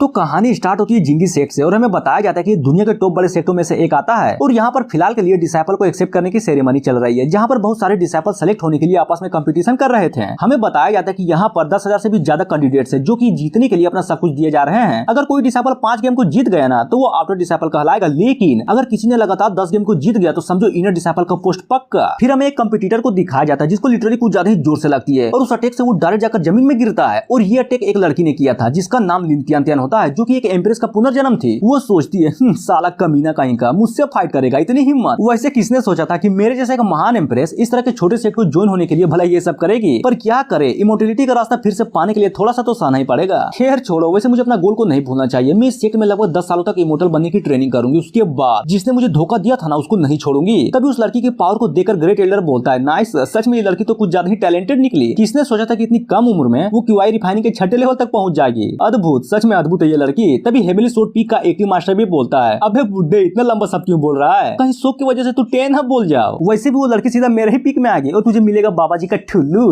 तो कहानी स्टार्ट होती है जिंगी सेट से और हमें बताया जाता है कि दुनिया के टॉप बड़े सेक्टों में से एक आता है और यहाँ पर फिलहाल के लिए डिसाइपल को एक्सेप्ट करने की सेरेमनी चल रही है, जहाँ पर बहुत सारे डिसाइपल सेलेक्ट होने के लिए आपस में कंपटीशन कर रहे थे। हमें बताया जाता है कि यहाँ पर 10,000 से भी ज्यादा कैंडिडेट्स हैं जो कि जीतने के लिए अपना सब कुछ दिए जा रहे हैं। अगर कोई डिसाइपल 5 गेम को जीत गया ना तो वो आउटर डिसाइपल कहलाएगा, लेकिन अगर किसी ने लगातार 10 गेम को जीत गया तो समझो इनर डिसाइपल का पोस्ट पक्का। फिर हमें एक कंपटीटर को दिखाया जाता है जिसको लिटरली कुछ ज्यादा ही जोर से लगती है और उस अटैक से वो डायरेक्ट जाकर जमीन में गिरता है। और ये अटैक एक लड़की ने किया था जिसका नाम लिन तियान होता है, जो कि एक एम्प्रेस का पुनर्जन्म थी। वो सोचती है साला कमीना कहीं का मुझसे फाइट करेगा, इतनी हिम्मत। वैसे किसने सोचा था कि मेरे जैसे एक महान एम्प्रेस इस तरह के छोटे सेट को ज्वाइन होने के लिए भला ये सब करेगी। पर क्या करे, इमोर्टैलिटी का रास्ता फिर से पाने के लिए थोड़ा सा तो सहना ही पड़ेगा। खैर छोड़ो, वैसे मुझे अपना गोल को नहीं भूलना चाहिए। मैं इस सेट में लगभग 10 सालों तक इमोर्टल बनने की ट्रेनिंग करूंगी। उसके बाद जिसने मुझे धोखा दिया था ना उसको नहीं छोड़ूंगी। तभी उस लड़की की पावर को देखकर ग्रेट एल्डर बोलता है, नाइस, सच में ये लड़की तो कुछ ज्यादा ही टैलेंटेड निकली। किसने सोचा था कि इतनी कम उम्र में वो क्यूआई रिफाइनिंग के छठे लेवल तक पहुंच जाएगी। अद्भुत, सच में अद्भुत है ये लड़की। तभी हेवनली सोर्ड पीक का एक्टिव मास्टर भी बोलता है, अबे बुड्ढे इतना लंबा सब क्यों बोल रहा है, कहीं शोक की वजह से तू 10 हब बोल जाओ। वैसे भी वो लड़की सीधा मेरे ही पीक में आ गई और तुझे मिलेगा बाबा जी का ठुल्लू।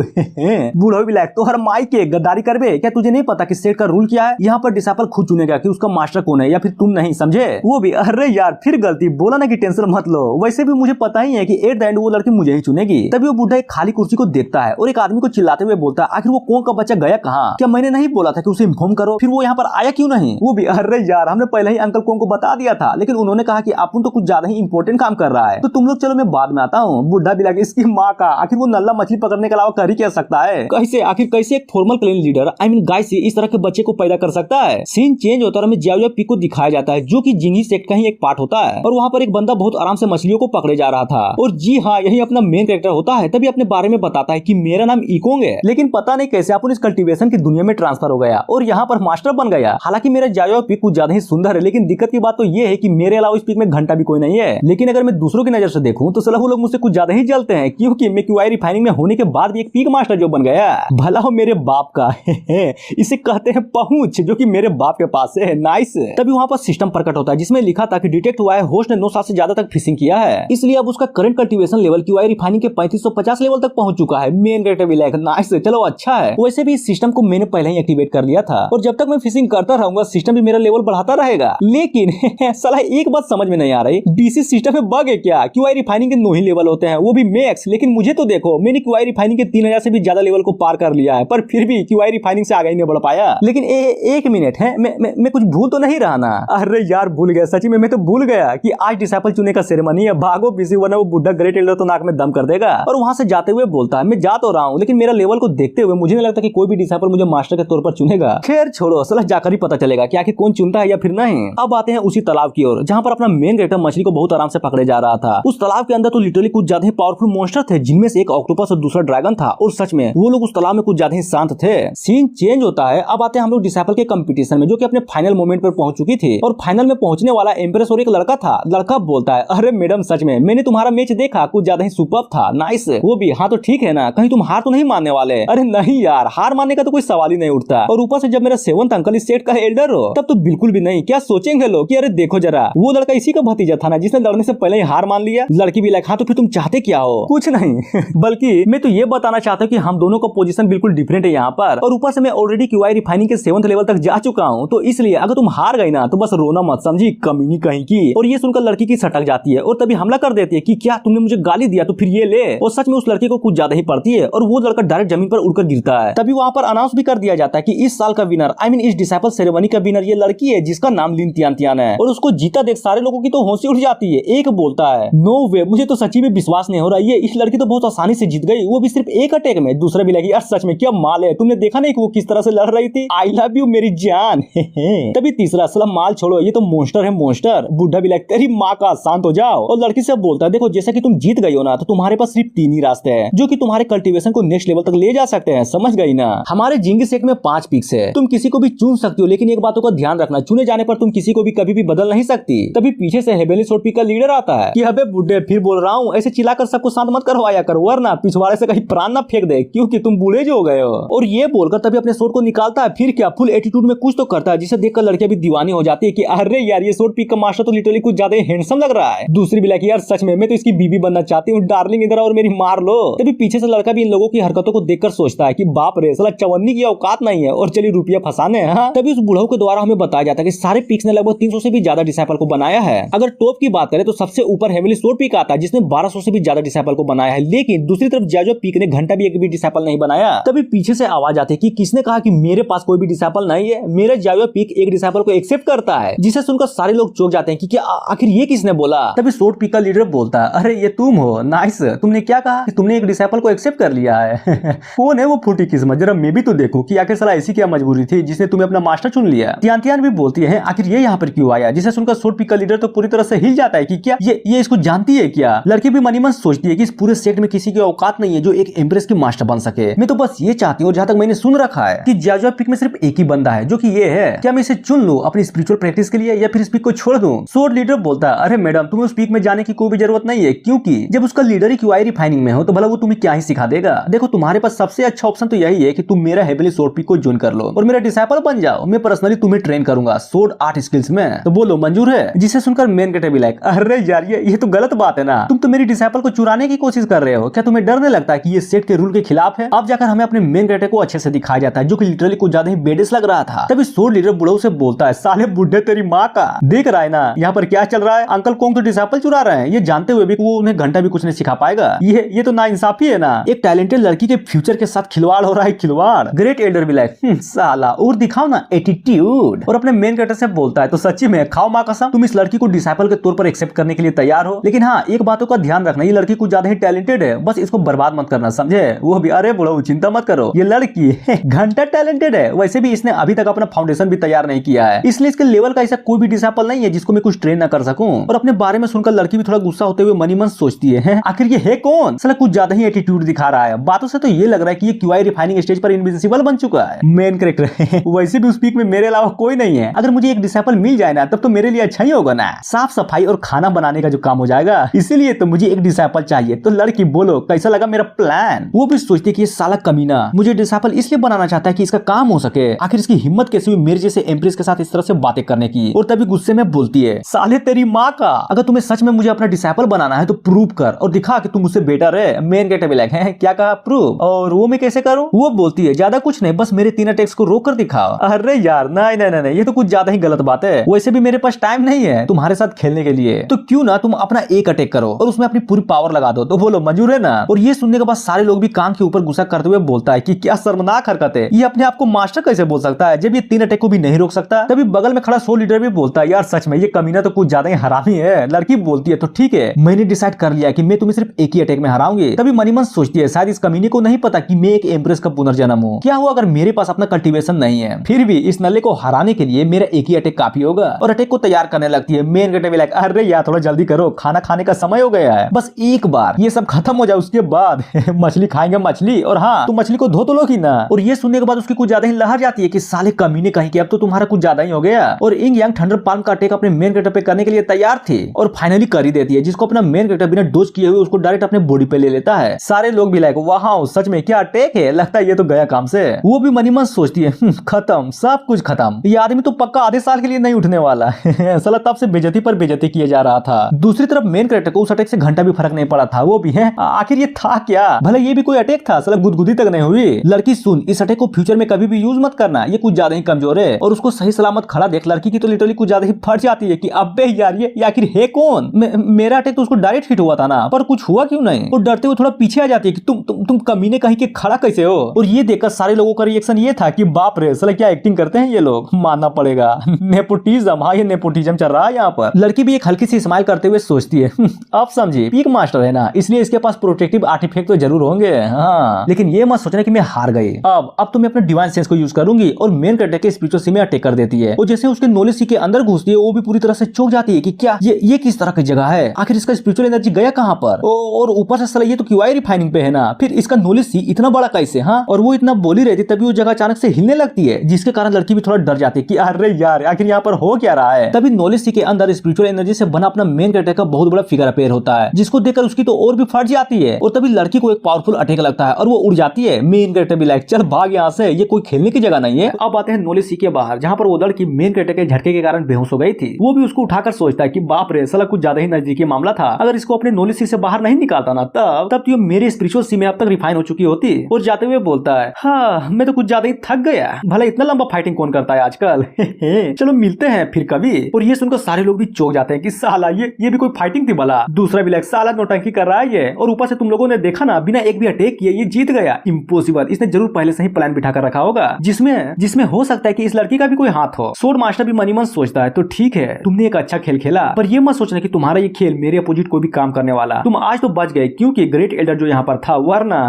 बूढ़ा भी लायक तो हर माई के गद्दारी करबे क्या? तुझे नहीं पता कि सेट का रूल क्या है? यहाँ पर डिसाइपल खुद चुनेगा कि उसका मास्टर कौन है या फिर तुम नहीं, समझे? वो भी अरे यार फिर गलती बोला ना कि टेंशन मत लो। वैसे भी मुझे पता ही है कि एट द एंड वो लड़की मुझे ही चुनेगी। तभी वो बुढ़ा एक खाली कुर्सी को देखता है और एक आदमी को चिल्लाते हुए बोलता है, आखिर वो कौन का बच्चा गया कहाँ? क्या मैंने नहीं बोला था कि उसे इन्फॉर्म करो? फिर वो यहाँ पर आया क्यों नहीं? वो भी अरे यार हमने पहले ही अंकल कौन को बता दिया था, लेकिन उन्होंने कहा कि अपन तो कुछ ज्यादा ही इंपॉर्टेंट काम कर रहा है, तो तुम लोग चलो मैं बाद में आता हूँ। बुढ़ा भी लगे इसकी माँ का, आखिर वो नल्ला मछली पकड़ने के अलावा कर ही क्या सकता है? कैसे आखिर कैसे एक formal clan leader I mean guy से इस तरह के बच्चे को पैदा कर सकता है? सीन चेंज होता है, हमें जियाओ पीक को दिखाया जाता है जो कि जिंगी सेट का ही एक पार्ट होता है और वहाँ पर एक बंदा बहुत आराम से मछलियों को पकड़े जा रहा था और जी हाँ यही अपना मेन कैरेक्टर होता है। तभी अपने बारे में बताता है कि मेरा नाम इकोंग है, लेकिन पता नहीं कैसे अपन इस कल्टीवेशन की दुनिया में ट्रांसफर हो गया और यहाँ पर मास्टर बन गया। हालांकि मेरा जियाओ पीक कुछ ज्यादा ही सुंदर है, लेकिन दिक्कत की बात तो ये है कि मेरे अलावा इस पीक में घंटा भी कोई नहीं है। लेकिन अगर मैं दूसरों की नजर से देखूं तो सलाह वो लोग मुझसे कुछ ज्यादा ही जलते हैं, क्योंकि मैं क्यूआई रिफाइनिंग में होने के बाद भी एक पीक मास्टर जो बन गया, भला हो मेरे बाप का। इसे कहते हैं पहुंच, जो कि मेरे बाप के पास है। नाइस। तभी वहां पर सिस्टम प्रकट होता है जिसमें लिखा था कि डिटेक्ट हुआ है होस्ट ने 9 साल से ज्यादा तक फिशिंग किया है, इसलिए अब उसका current cultivation level QI refining के 3550 लेवल तक पहुंच चुका है। मेन कैरेक्टर भी लाइक नाइस, चलो अच्छा है। वैसे भी इस सिस्टम को मैंने पहले ही एक्टिवेट कर लिया था और जब तक मैं फिशिंग करता रहूंगा सिस्टम भी मेरा लेवल बढ़ाता रहेगा। लेकिन साला एक बात समझ में नहीं आ रही, डीसी सिस्टम में बग है क्या? क्यूआई रिफाइनिंग के 9 ही लेवल होते हैं, वो भी मैक्स। लेकिन मुझे तो देखो, मैंने क्यूआई रिफाइनिंग के 3000 से भी ज्यादा लेवल को पार कर लिया है, पर फिर भी क्यूआई रिफाइनिंग से आगे ही नहीं बढ़ पाया। लेकिन एक मिनट है, मैं कुछ भूल तो नहीं रहा ना? अरे यार भूल गया, सच्ची में मैं तो भूल गया कि आज डिसाइपल चुने का सेरेमनी है। भागो बिजी, वरना वो बुड्ढा ग्रेट एल्डर तो नाक में दम कर देगा। और वहां से जाते हुए बोलता है, मैं जा तो रहा हूँ लेकिन मेरा लेवल को देखते हुए मुझे नहीं लगता कि कोई भी डिसाइपल मुझे मास्टर के तौर पर चुनेगा। खैर छोड़ो, असल जाकर ही पता चलेगा कि आखिर कौन चुनता है या फिर नहीं। अब आते हैं उसी तालाब की ओर जहाँ पर अपना मेन कैरेक्टर मछली को बहुत आराम से पकड़े जा रहा था। उस तालाब के अंदर तो लिटरली कुछ ज्यादा ही पावरफुल मॉन्स्टर थे, जिनमें से एक ऑक्टोपस और दूसरा ड्रैगन था और सच में वो लोग उस तालाब में कुछ ज्यादा ही शांत थे। सीन चेंज होता है, अब आते हैं हम लोग डिसाइपल के कंपटीशन में, जो कि अपने फाइनल मोमेंट पर पहुंच चुकी थी और फाइनल में पहुंचने वाला एम्प्रेस और एक लड़का था। लड़का बोलता है, अरे मैडम सच में मैंने तुम्हारा मैच देखा, कुछ ज्यादा ही सुपर्ब था। नाइस। वो भी हाँ तो ठीक है ना, कहीं तुम हार तो नहीं मानने वाले? अरे नहीं यार, हार मानने का तो कोई सवाल ही नहीं उठता। और ऊपर से जब मेरा 7th अंकल इस सेट का एल्डर हो तब तो बिल्कुल भी नहीं। क्या सोचेंगे लोग कि अरे देखो जरा, वो लड़का इसी का भतीजा था ना जिसने लड़ने से पहले ही हार मान लिया। लड़की भी लाइक हाँ तो फिर तुम चाहते क्या हो? कुछ नहीं। बल्कि मैं तो ये बताना चाहता हूँ कि हम दोनों का पोजीशन बिल्कुल डिफरेंट है यहाँ पर, और ऊपर से मैं ऑलरेडी क्यूआई रिफाइनिंग के 7th लेवल तक जा चुका हूँ, तो इसलिए अगर तुम हार गई ना तो बस रोना मत, समझी? कमीनी कहीं की। और ये सुनकर लड़की की सटक जाती है और तभी हमला कर देती है कि क्या तुमने मुझे गाली दिया तो फिर ये ले। और सच में उस लड़के को कुछ ज्यादा ही पड़ती है और वो लड़का डायरेक्ट जमीन पर उड़कर गिरता है। तभी वहाँ पर अनाउंस भी कर दिया जाता है कि इस साल का विनर आई मीन इस डिसाइपल सेरेमनी का विनर ये लड़की है जिसका नाम लिन तियान है। और उसको जीता देख सारे लोगों की तो होंशी उड़ जाती है। एक बोलता है, नो वे, मुझे तो सच्ची में विश्वास नहीं हो रहा है, इस लड़की तो बहुत आसानी से जीत गई, वो भी सिर्फ एक अटैक में। दूसरा भी लगी, यार सच में क्या माल है, तुमने देखा नहीं कि वो किस तरह से लड़ रही थी? आई लव यू मेरी जान। तभी तीसरा, सलाम माल छोड़ो, ये तो मॉन्स्टर है मॉन्स्टर। बुढ़ा भी लग, तेरी माँ का, शांत हो जाओ। और लड़की से बोलता है, देखो जैसा कि तुम जीत गई हो ना तो तुम्हारे पास सिर्फ 3 ही रास्ते हैं जो कि तुम्हारे कल्टीवेशन को नेक्स्ट लेवल तक ले जा सकते हैं, समझ गई ना? हमारे जिंगी सेट में 5 पिक्स है, तुम किसी को भी चुन सकती हो, लेकिन एक बातों का ध्यान रखना, चुने जाने पर तुम किसी को भी कभी भी बदल नहीं सकती। तभी पीछे से हेवनली सोर्ड पीक का लीडर आता है कि अबे बुढ़े, फिर बोल रहा हूँ, ऐसे चिल्लाकर सबको शांत मत करवाया करो, वरना पिछवाड़े से कहीं प्राण ना फेंक दे, क्योंकि तुम बूढ़े जो हो गए हो। और ये बोलकर तभी अपने सोर्ड को निकालता है, फिर क्या फुल एटीट्यूड में कुछ तो करता है, जिसे देखकर लड़कियां भी दीवानी हो जाती है कि अरे यार ये सोर्ड पीक का मास्टर तो लिटरली कुछ ज्यादा हैंडसम लग रहा है। दूसरी भी लगी, यार सच में मैं तो इसकी बीबी बनना चाहती हूँ, डार्लिंग इधर और मेरी मार लो। तभी पीछे से लड़का भी इन लोगों की हरकतों को देखकर सोचता है कि बाप रे, साला चवन्नी की औकात नहीं है और चली रुपया फंसाने। हाँ, तभी उस बुढ़ऊ के द्वारा हमें बताया जाता है कि सारे पीक्स ने लगभग 300 से भी ज्यादा डिसाइपल को बनाया है। अगर टॉप की बात करें तो सबसे ऊपर हेवनली स्वॉर्ड पीक आता है जिसने 1200 से भी ज्यादा डिसाइपल को बनाया है, लेकिन दूसरी तरफ जाजो पीक ने घंटा भी एक भी डिसाइपल नहीं बनाया। तभी पीछे से आवाज आती है कि किसने कहा कि मेरे पास कोई भी डिसाइपल नहीं है, मेरा जाजो पीक एक डिसाइपल को एक्सेप्ट करता है, जिसे सुनकर सारे लोग चौंक जाते हैं कि क्या आखिर ये किसने बोला। तभी स्वॉर्ड पीक का लीडर बोलता है, अरे ये तुम हो, नाइस, तुमने क्या कहा कि तुमने एक डिसाइपल को एक्सेप्ट कर लिया है। कौन है वो फूटी किस्मत, जरा मैं भी तो देखूं कि आखिर साला ऐसी क्या मजबूरी थी जिसने तुम्हें अपना मास्टर चुन लिया। तियान भी बोलती है, आखिर ये यहाँ पर क्यों आया, जिसे सुनकर स्वॉर्ड पीक का लीडर तो पूरी तरह से हिल जाता है कि क्या ये इसको जानती है क्या। लड़की भी मनी मन सोचती है कि इस पूरे सेक्ट में किसी की औकात नहीं है जो एक एम्प्रेस की मास्टर बन सके। मैं तो बस ये चाहती हूँ, जहाँ तक मैंने सुन रखा है कि जाजो पीक में सिर्फ एक ही बंदा है जो कि ये है, क्या मैं इसे चुन लूं अपनी स्पिरिचुअल प्रैक्टिस के लिए या फिर इस पीक को छोड़ दूं। स्वॉर्ड लीडर बोलता है, अरे मैडम तुम्हें उस पीक में जाने की कोई भी जरूरत नहीं है, क्योंकि जब उसका लीडर ही क्यूआई रिफाइनिंग में हो तो भला वो तुम्हें क्या ही सिखा देगा। देखो तुम्हारे पास सबसे अच्छा ऑप्शन तो यही है कि तुम मेरा हेवनली स्वॉर्ड पीक को ज्वाइन कर लो और मेरा डिसाइपल बन जाओ। मैं पर्सनली तुम्हें ट्रेन करूंगा स्वॉर्ड आर्ट स्किल्स में, तो बोलो मंजूर है। जिसे सुनकर मेन गेट भी लाइक, अरे यार ये तो गलत बात है ना, तुम तो मेरी डिसाइपल को चुराने की कोशिश कर रहे हो। क्या तुम्हें डर नहीं लगता कि ये सेट के रूल के खिलाफ है। अब जाकर हमें अपने मेन गेट को अच्छे से दिखाया जाता है जो कि लिटरली कुछ ज्यादा ही बेडिस लग रहा था। तभी स्वॉर्ड लीडर बुढ़ऊ से बोलता है, साले बुढ़े तेरी माँ का, देख रहा है ना यहाँ पर क्या चल रहा है, अंकल कोंग तो डिसाइपल चुरा रहे हैं, ये जानते हुए भी वो उन्हें घंटा भी कुछ नहीं सिखा पाएगा। ये तो नाइंसाफी है ना, एक टैलेंटेड लड़की के फ्यूचर के साथ खिलवाड़ हो रहा है, खिलवाड़। ग्रेट एल्डर भी लाइक, साला और दिखाओ ना एटीट्यूड, और अपने मेन कैरेक्टर से बोलता है, तो सच्ची में खाओ माँ कसम, तुम इस लड़की को डिसाइपल के तौर पर एक्सेप्ट करने के लिए तैयार हो, लेकिन हाँ एक बातों का ध्यान रखना, ये लड़की कुछ ज्यादा ही टैलेंटेड है, बस इसको बर्बाद मत करना, समझे। वो भी, अरे बुढ़ऊ चिंता मत करो, ये लड़की घंटा टैलेंटेड है, वैसे भी इसने अभी तक अपना फाउंडेशन भी तैयार नहीं किया है, इसलिए इसके लेवल का ऐसा कोई भी डिसाइपल नहीं है जिसको मैं कुछ ट्रेन ना कर सकूं। और अपने बारे में सुनकर लड़की भी थोड़ा गुस्सा होते हुए मनी मन सोचती है, आखिर ये है कौन, साला कुछ ज्यादा ही एटीट्यूड दिखा रहा है। बातों से तो ये लग रहा है कि ये क्यूआई रिफाइनिंग स्टेज पर इनविजिबल बन चुका है मेन कैरेक्टर। वैसे भी उस पीक में मेरे अलावा कोई नहीं है, अगर मुझे एक डिसाइपल मिल जाए ना तब तो मेरे लिए अच्छा ही होगा ना, साफ सफाई और खाना बनाने का जो काम हो जाएगा, इसीलिए तो मुझे एक डिसाइपल चाहिए। तो लड़की बोलो कैसा लगा मेरा प्लान। वो भी सोचती है कि ये साला कमीना मुझे डिसाइपल इसलिए बनाना चाहता है कि इसका काम हो सके, आखिर इसकी हिम्मत कैसे हुई मेरे जैसे एम्प्रेस के साथ इस तरह से बातें करने की। और तभी गुस्से में बोलती है, साले तेरी माँ का, अगर तुम्हें सच में मुझे अपना डिसाइपल बनाना है तो प्रूव कर और दिखा कि तुम मुझसे बेटर है। मेन गेट भी लाइक, है क्या कहा प्रूव, और वो मैं कैसे करूं। वो बोलती है, ज्यादा कुछ नहीं, बस मेरे 3 अटैक्स को रोक कर दिखाओ। अरे यार नहीं नहीं नहीं, ये तो कुछ ज्यादा ही गलत बात है, वैसे भी मेरे पास टाइम नहीं है तुम्हारे साथ खेलने के लिए, तो क्यों ना तुम अपना एक अटैक करो और उसमें अपनी पूरी पावर लगा दो। तो बोलो मंजूर है ना। और ये सुनने के बाद सारे लोग भी कान के ऊपर गुस्सा करते हुए बोलता है कि क्या शर्मनाक हरकत है, ये अपने आप को मास्टर कैसे बोल सकता है जब ये 3 अटैक को भी नहीं रोक सकता। तभी बगल में खड़ा स्वॉर्ड लीडर भी बोलता है, यार सच में ये कमीना तो कुछ ज्यादा ही हरामी है। लड़की बोलती है, तो ठीक है, मैंने डिसाइड कर लिया कि मैं तुम्हें सिर्फ एक ही अटैक में हराऊंगी। तभी मनी मन सोचती है, शायद इस कमीने को नहीं पता कि मैं एक एम्प्रेस का पुनर्जन्म हूँ, क्या हुआ अगर मेरे पास अपना कल्टीवेशन नहीं है, फिर भी इस नल्ले को हराने के लिए मेरा एक ही अटैक काफी होगा। और अटैक को तैयार करने लगती है। मेन गेट भी लाइक, अरे यार थोड़ा जल्दी करो, खाना खाने का समय हो गया है, बस एक बार ये सब खत्म हो जाए उसके बाद मछली खाएंगे मछली, और हाँ तुम मछली को धो तो लोगी ना। और ये सुनने के बाद उसकी कुछ ज्यादा ही लहर जाती है कि साले कमीने कहीं के, अब तो तुम्हारा कुछ ज्यादा ही हो गया। और इंग यांग थंडर पाल्म का अटैक अपने मेन गेट पे करने के लिए तैयार थी और फाइनली कर ही देती है, जिसको अपना मेन गेट बिना डोज किए हुए उसको डायरेक्ट अपने बॉडी पे ले लेता है। सारे लोग भी लाइक, वाह सच में क्या अटैक है, लगता है ये तो गया काम से। वो भी मनी मन सोचती है, खत्म, सब कुछ खत्म, ये आदमी तो पक्का आधे साल के लिए नहीं उठने वाला। साला तब से बेइज्जती पर बेइज्जती किया जा रहा था। दूसरी तरफ मेन कैरेक्टर को उस अटैक से घंटा भी फर्क नहीं पड़ा था। वो भी है, आखिर ये था क्या, भले ये भी कोई अटैक था, साला गुदगुदी तक नहीं हुई। लड़की सुन, इस अटैक को फ्यूचर में कभी भी यूज मत करना, ये कुछ ज्यादा ही कमजोर है। और उसको सही सलामत खड़ा देख लड़की की तो लिटरली कुछ ज्यादा ही फट जाती है कि अबे यार ये आखिर है कौन। मेरा अटैक तो उसको डायरेक्ट हिट हुआ था ना, पर कुछ हुआ क्यों नहीं। और डरते हुए थोड़ा पीछे आ जाती है कि तुम कमीने कहीं के खड़ा कैसे हो। और ये देखकर सारे लोगों का रिएक्शन ये था कि बाप रे साला क्या एक्टिंग करते हैं ये लोग, मानना पड़ेगा। नेपोटिज्म, हाँ ये नेपोटिज्म चल रहा है यहाँ पर। लड़की भी एक हल्की सी स्माइल करते हुए सोचती है, अब समझी पीक मास्टर है ना, इसलिए इसके पास प्रोटेक्टिव आर्टिफैक्ट तो जरूर होंगे, हाँ लेकिन ये मत सोचना कि मैं हार गई। अब तो मैं अपने डिवाइन सेंस को यूज करूंगी और मेन कैरेक्टर के स्पिरिचुअल सी में अटैक कर देती है। और जैसे उसके नॉलेज सी के अंदर घुसती है, वो भी पूरी तरह से चौंक जाती है कि क्या ये किस तरह की जगह है, आखिर इसका स्पिरिचुअल एनर्जी गया कहाँ पर। और ऊपर से साला ये तो क्यूआई रिफाइनिंग पे है ना, फिर इसका नॉलेज सी इतना बड़ा कैसे। हाँ, और वो इतना बोली रहती तभी वो जगह अचानक से हिलने लगती है, जिसके कारण लड़की भी थोड़ा डर जाती है कि अरे यार आखिर यहाँ पर हो क्या रहा है। तभी नॉलेज सी के अंदर स्पिरिचुअल एनर्जी से बना अपना मेन कैरेक्टर का बहुत बड़ा फिगर अपेयर होता है, जिसको देखकर उसकी तो और भी फट जाती है। और तभी लड़की को एक पावरफुल अटैक लगता है और वो उड़ जाती है। मेन कैरेक्टर भी लाइक, चल भाग यहाँ से, ये कोई खेलने की जगह नहीं है। अब आते हैं नॉलेज सी के बाहर, जहाँ पर वो लड़की मेन कैरेक्टर के झटके के कारण बेहोश हो गई थी। वो भी उसको उठाकर सोचता है कि बाप रे साला कुछ ज्यादा ही नजदीकी मामला था, अगर इसको अपने नॉलेज सी से बाहर नहीं निकालता ना तब तो मेरे स्पिरिचुअल सी में अब तक रिफाइन हो चुकी होती। और जाते हुए बोलता है, हाँ मैं तो कुछ ज्यादा ही थक गया, भला इतना लंबा फाइट फाइटिंग कौन करता है आजकल। चलो मिलते हैं फिर कभी। और ये सुनकर सारे लोग भी चौंक जाते हैं कि साला ये भी कोई फाइटिंग थी भला। दूसरा भी लाइक साला नौटंकी कर रहा है ये, और ऊपर से तुम लोगों ने देखा ना बिना एक भी अटैक किए ये जीत गया। इम्पॉसिबल, इसने जरूर पहले से ही प्लान बिठा कर रखा होगा जिसमें हो सकता है कि इस लड़की का भी कोई हाथ हो। सोर्ड मास्टर भी मनी मन सोचता है तो ठीक है तुमने एक अच्छा खेल खेला, पर ये मत सोचना कि तुम्हारा ये खेल मेरे अपोजिट कोई भी काम करने वाला। तुम आज तो बच गए क्योंकि ग्रेट एल्डर जो यहाँ पर था, वरना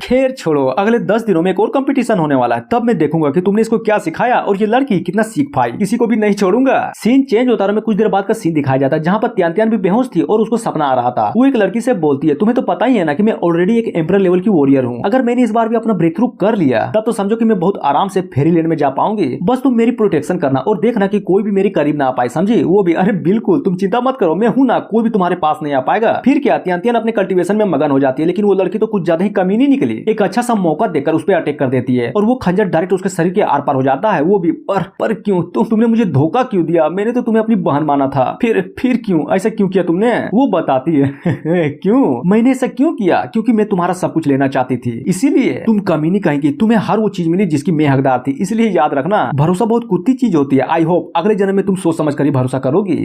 खैर छोड़ो, अगले 10 दिनों में एक और कंपटीशन होने वाला है, तब मैं देखूंगा कि तुमने इसको क्या सिखाया और ये लड़की कितना सीख पाई। किसी को भी नहीं छोड़ूंगा। सीन चेंज होता है, कुछ देर बाद का सीन दिखाया जाता है जहाँ पर त्यान भी बेहोश थी और उसको सपना आ रहा था। वो एक लड़की से बोलती है, तुम्हें तो पता ही है ना कि मैं ऑलरेडी एक एम्परर लेवल की वॉरियर हूँ। अगर मैंने इस बार भी अपना ब्रेक थ्रू कर लिया तब तो समझो कि मैं बहुत आराम से फेरीलैंड में जा पाऊंगी। बस तुम मेरी प्रोटेक्शन करना और देखना कि कोई भी मेरे करीब ना आ पाए, समझी? वो भी अरे बिल्कुल तुम चिंता मत करो, मैं हूं ना, कोई भी तुम्हारे पास नहीं आ पाएगा। फिर क्या, त्यान अपने कल्टीवेशन में मगन हो जाती है, लेकिन वो लड़की तो कुछ ज्यादा ही कमी नहीं निकली। एक अच्छा सा मौका देकर उस पर अटैक कर देती है और वो खंजर डायरेक्ट उसके शरीर के आर पार हो जाता है। वो भी पर क्यों? तुमने मुझे धोखा क्यों दिया? मैंने तो तुम्हें अपनी बहन माना था। फिर क्यों ऐसा क्यों किया तुमने? वो बताती है क्यों मैंने ऐसा क्यों किया? क्योंकि मैं तुम्हारा सब कुछ लेना चाहती थी, इसीलिए तुम कमी नहीं कहेंगी। तुम्हें हर वो चीज मिली जिसकी मैं हकदार थी, इसलिए याद रखना भरोसा बहुत कुत्ती चीज होती है। आई होप अगले जन्म में तुम सोच समझ कर ही भरोसा करोगी।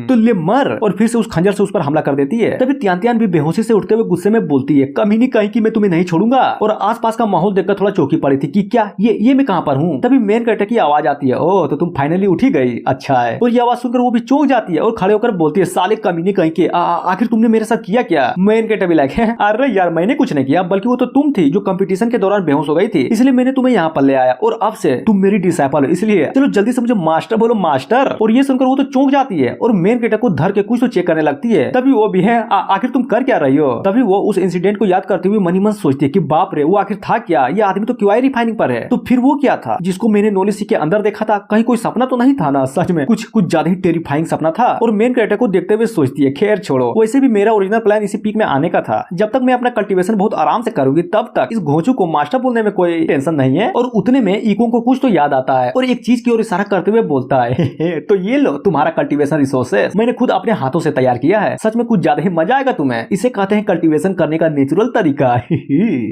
तो ले मर। और फिर से उस खंजर से उस पर हमला कर देती है। तभी त्यान भी बेहोशी से उठते हुए गुस्से में बोलती है, कमी नहीं कहीं कि मैं तुम्हें नहीं छोड़ूंगा। और आसपास का माहौल देखकर थोड़ा चौंकी पड़ी थी कि क्या ये मैं कहां पर हूं। तभी मेन कैरेक्टर की आवाज आती है, ओ तो तुम फाइनली उठी गई, अच्छा है। और ये आवाज सुनकर वो भी चौंक जाती है और खड़े होकर बोलती है, साले कमी नहीं कहीं के, आखिर तुमने मेरे साथ किया क्या? मेन कैरेक्टर भी लाइक है, अरे यार मैंने कुछ नहीं किया, बल्कि वो तो तुम थी जो कंपटीशन के दौरान बेहोश हो गई थी, इसलिए मैंने तुम्हें यहाँ पर ले आया और अब से तुम मेरी डिसाइपल हो, इसलिए चलो जल्दी से मुझे मास्टर बोलो, मास्टर। और ये सुनकर वो तो चौंक जाती है और मेन कैरेक्टर को धर के कुछ तो चेक करने लगती है। तभी वो भी है, आखिर तुम कर क्या रही हो? तभी वो उस इंसिडेंट को याद करते हुए मनी मन सोचती है कि बाप रे, वो आखिर था क्या? ये आदमी तो क्यूआई रिफाइनिंग पर है, तो फिर वो क्या था जिसको मैंने नॉलेज के अंदर देखा था? कहीं कोई सपना तो नहीं था ना? सच में कुछ ज्यादा ही टेरिफाइंग सपना था। और मेन कैरेक्टर को देखते हुए सोचती है, खैर छोड़ो, वैसे भी मेरा ओरिजिनल प्लान इसी पीक में आने का था। जब तक मैं अपना कल्टीवेशन बहुत आराम से करूंगी तब तक इस घोंचू को मास्टर बोलने में कोई टेंशन नहीं है। और उतने में इको को कुछ तो याद आता है और एक चीज की ओर इशारा करते हुए बोलता है, तो ये लो तुम्हारा कल्टीवेशन रिसोर्सेस, मैंने खुद अपने हाथों से तैयार किया है। सच में कुछ ज्यादा ही मजा आएगा तुम्हें। इसे कहते हैं कल्टीवेशन करने का नेचुरल तरीका।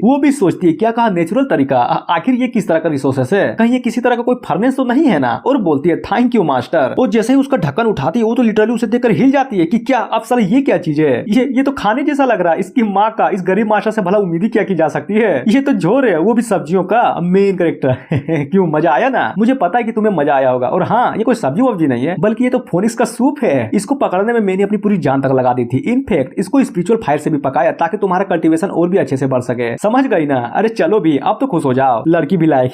वो भी सोचती है, क्या कहा नेचुरल तरीका? आखिर ये किस तरह का रिसोर्सेस है? कहीं ये किसी तरह का कोई फर्नेस तो नहीं है ना? और बोलती है, थैंक यू मास्टर। और जैसे ही उसका ढक्कन उठाती है वो तो लिटरली उसे देखकर हिल जाती है कि क्या अब साला ये क्या चीज है? ये तो खाने जैसा लग रहा है। इसकी माँ का इस गरीब मास्टर से भला उम्मीद ही क्या की जा सकती है? ये तो जोर है, वो भी सब्जियों का। मेन कैरेक्टर क्यों मजा आया ना? मुझे पता है कि तुम्हें मजा आया होगा। और हाँ, ये कोई सब्जी वब्जी नहीं है, बल्कि ये तो फोनिक्स का सूप है। इसको पकड़ने में मैंने अपनी पूरी जान तक लगा दी थी। इनफैक्ट इसको स्पिरिचुअल फायर से भी पकाया ताकि तुम्हारा कल्टीवेशन और भी अच्छे से बढ़ सके। समझ गई ना? अरे चलो भी, अब तो खुश हो जाओ। लड़की भी लाइक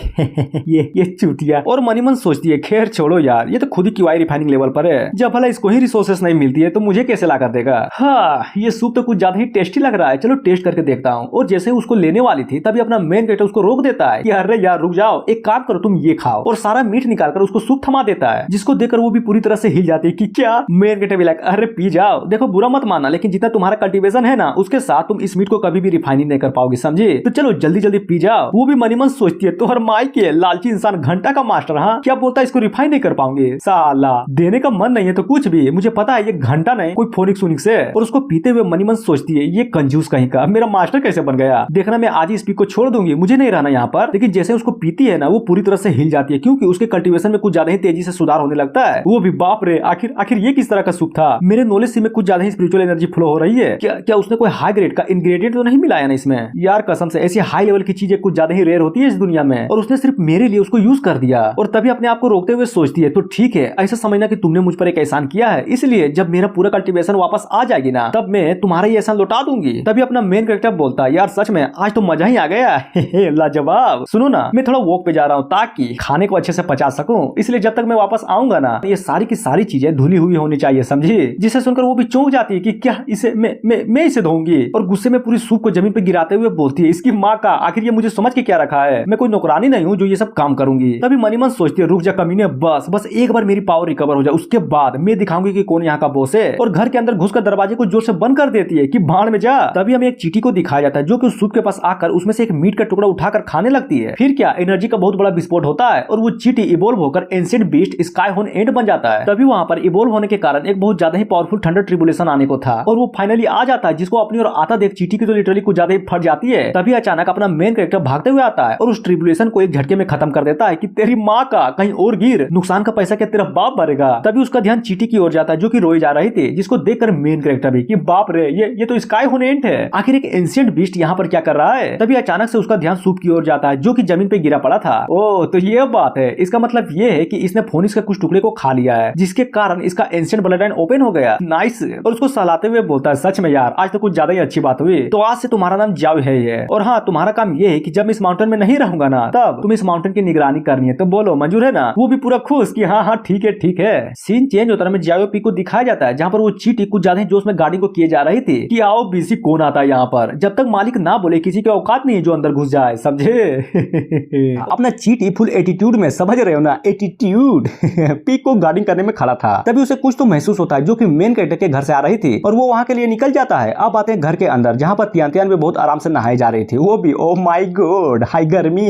ये चूतिया। और मनी मन सोचती है, खैर छोड़ो यार, ये तो खुद ही क्यूआई रिफाइनिंग लेवल पर है। जब भला इसको ही रिसोर्सेस नहीं मिलती है तो मुझे कैसे ला कर देगा? हाँ, ये सूप तो कुछ ज्यादा ही टेस्टी लग रहा है, चलो टेस्ट करके देखता हूँ। और जैसे उसको लेने वाली थी तभी अपना मेन कैरेक्टर उसको रोक देता है कि अरे यार रुक जाओ, एक काम करो तुम ये खाओ। और सारा मीट निकालकर उसको सूप थमा देता है, जिसको देखकर वो भी पूरी तरह से हिल जाती है कि क्या? मेन कैरेक्टर भी लाइक, अरे पी जाओ, देखो बुरा मत मानना, लेकिन जितना तुम्हारा कल्टीवेशन है ना उसके साथ तुम इस मीट को कभी भी रिफाइनिंग नहीं कर पाओगे, समझे? तो चलो जल्दी जल्दी पी जाओ। वो भी मनी मन सोचती है, तो हर माई के लालची इंसान, घंटा का मास्टर, हाँ क्या बोलता है इसको रिफाइन नहीं कर पाऊंगे? साला देने का मन नहीं है तो कुछ भी, मुझे पता है ये घंटा नहीं कोई फोनिक्स वोनिक्स है। और उसको पीते हुए मनी मन सोचती है, ये कंजूस कहीं का मेरा मास्टर कैसे बन गया? देखना मैं आज ही इस पीक को छोड़ दूंगी, मुझे नहीं रहना यहाँ पर। लेकिन जैसे उसको पीती है ना वो पूरी तरह से हिल जाती है, क्योंकि उसके कल्टीवेशन में कुछ ज्यादा ही तेजी से सुधार होने लगता है। वो भी बाप रे, आखिर ये किस तरह का सूप था? मेरे नॉलेज से में कुछ ज्यादा ही स्पिरिचुअल एनर्जी फ्लो हो रही है। क्या उसने कोई हाई ग्रेड का इंग्रेडिएंट तो नहीं मिलाया ना इसमें? यार कसम से ऐसी हाई लेवल की चीजें कुछ ज्यादा ही रेयर होती है इस दुनिया में, और उसने सिर्फ मेरे लिए उसको यूज कर दिया। और तभी अपने आप को रोकते हुए सोचती है, तो ठीक है, ऐसा समझना कि तुमने मुझ पर एक एहसान किया है, इसलिए जब मेरा पूरा कल्टीवेशन वापस आ जाएगी ना तब मैं तुम्हारा ये एहसान लौटा दूंगी। तभी अपना मेन कैरेक्टर बोलता है, यार सच में आज तो मजा ही आ गया। लाजवाब। सुनो ना, मैं थोड़ा वॉक पे जा रहा हूँ ताकि खाने को अच्छे से पचा सकूं, इसलिए जब तक मैं वापस आऊंगा ना ये सारी की सारी चीजें धुली हुई होनी चाहिए, समझी? जिसे सुनकर वो भी चौंक जाती है कि क्या इसे मैं इसे धोऊंगी। और गुस्से में पूरी सूप को जमीन पे गिराते हुए बोलती है, इसकी माँ का, आखिर ये मुझे समझ के क्या रखा है? मैं कोई नौकरानी नहीं हूँ जो ये सब काम करूंगी। तभी मनी मन सोचती है, रुक जा कमीने, बस एक बार मेरी पावर रिकवर हो जाए, उसके बाद मैं दिखाऊंगी कि कौन यहाँ का बॉस है। और घर के अंदर घुसकर दरवाजे को जोर से बंद कर देती है कि भाड़ में जा। तभी हमें एक चींटी को दिखाया जाता है जो कि उस सूप के पास आकर उसमें से एक मीट का टुकड़ा उठाकर खाने लगती है। फिर क्या, एनर्जी का बहुत बड़ा विस्फोट होता है और वो चींटी इवॉल्व होकर एंशिएंट बीस्ट स्काई होन एंड बन जाता है। तभी वहां पर इवॉल्व होने के कारण एक बहुत ज्यादा ही पावरफुल थंडर ट्रिबुलेशन आने को था और वो फाइनली आ जाता है, जिसको अपनी ओर आता देख चींटी की तो लिटरली कुछ ज्यादा ही फट जाती है। तभी अचानक अपना मेन कैरेक्टर भागते हुए आता है और उस ट्रिबुलेशन को एक झटके में में खत्म कर देता है कि तेरी माँ का कहीं और गिर, नुकसान का पैसा क्या तेरा बाप भरेगा। तभी उसका ध्यान चीटी की ओर जाता है जो कि रोई जा रही थी, जिसको देखकर मेन कैरेक्टर भी कि बाप रे ये तो स्काई हुनेंट है, आखिर एक एंशिएंट बीस्ट यहाँ पर क्या कर रहा है। तभी अचानक से उसका ध्यान सूप की ओर जाता है जो कि जमीन पे गिरा पड़ा था। ओ तो ये बात है, इसका मतलब ये है कि इसने फोनिक्स के कुछ टुकड़े को खा लिया है, जिसके कारण इसका एंशिएंट ब्लड लाइन ओपन हो गया। नाइस। और उसको सहलाते हुए बोलता है सच में यार आज तो कुछ ज्यादा ही अच्छी बात हुई, तो आज से तुम्हारा नाम जाओ है ये, और हाँ तुम्हारा काम ये है कि जब इस माउंटेन में नहीं रहूंगा ना तब तुम इस माउंटेन की निगरानी करनी है, तो बोलो मंजूर है ना। वो भी पूरा खुश कि हाँ हाँ ठीक है ठीक है। सीन चेंज होता है, जाओ पी को दिखाया जाता है जहाँ पर वो चीटी कुछ ज्यादा जोश में गाड़ी को किए जा रही थी कि आओ बीसी कौन आता है यहाँ पर, जब तक मालिक ना बोले किसी के औकात नहीं है जो अंदर घुस जाए, समझे। अपना चीटी फुल एटीट्यूड में, समझ रहे हो ना, एटीट्यूड पीक को गार्डिंग करने में खड़ा था। तभी उसे कुछ तो महसूस होता है जो कि मेन कैरेक्टर के घर से आ रही थी और वो वहाँ के लिए निकल जाता है। अब आते हैं घर के अंदर जहाँ पर तियान भी बहुत आराम से नहाई जा रही थी, वो भी ओ माय गॉड हाई गर्मी।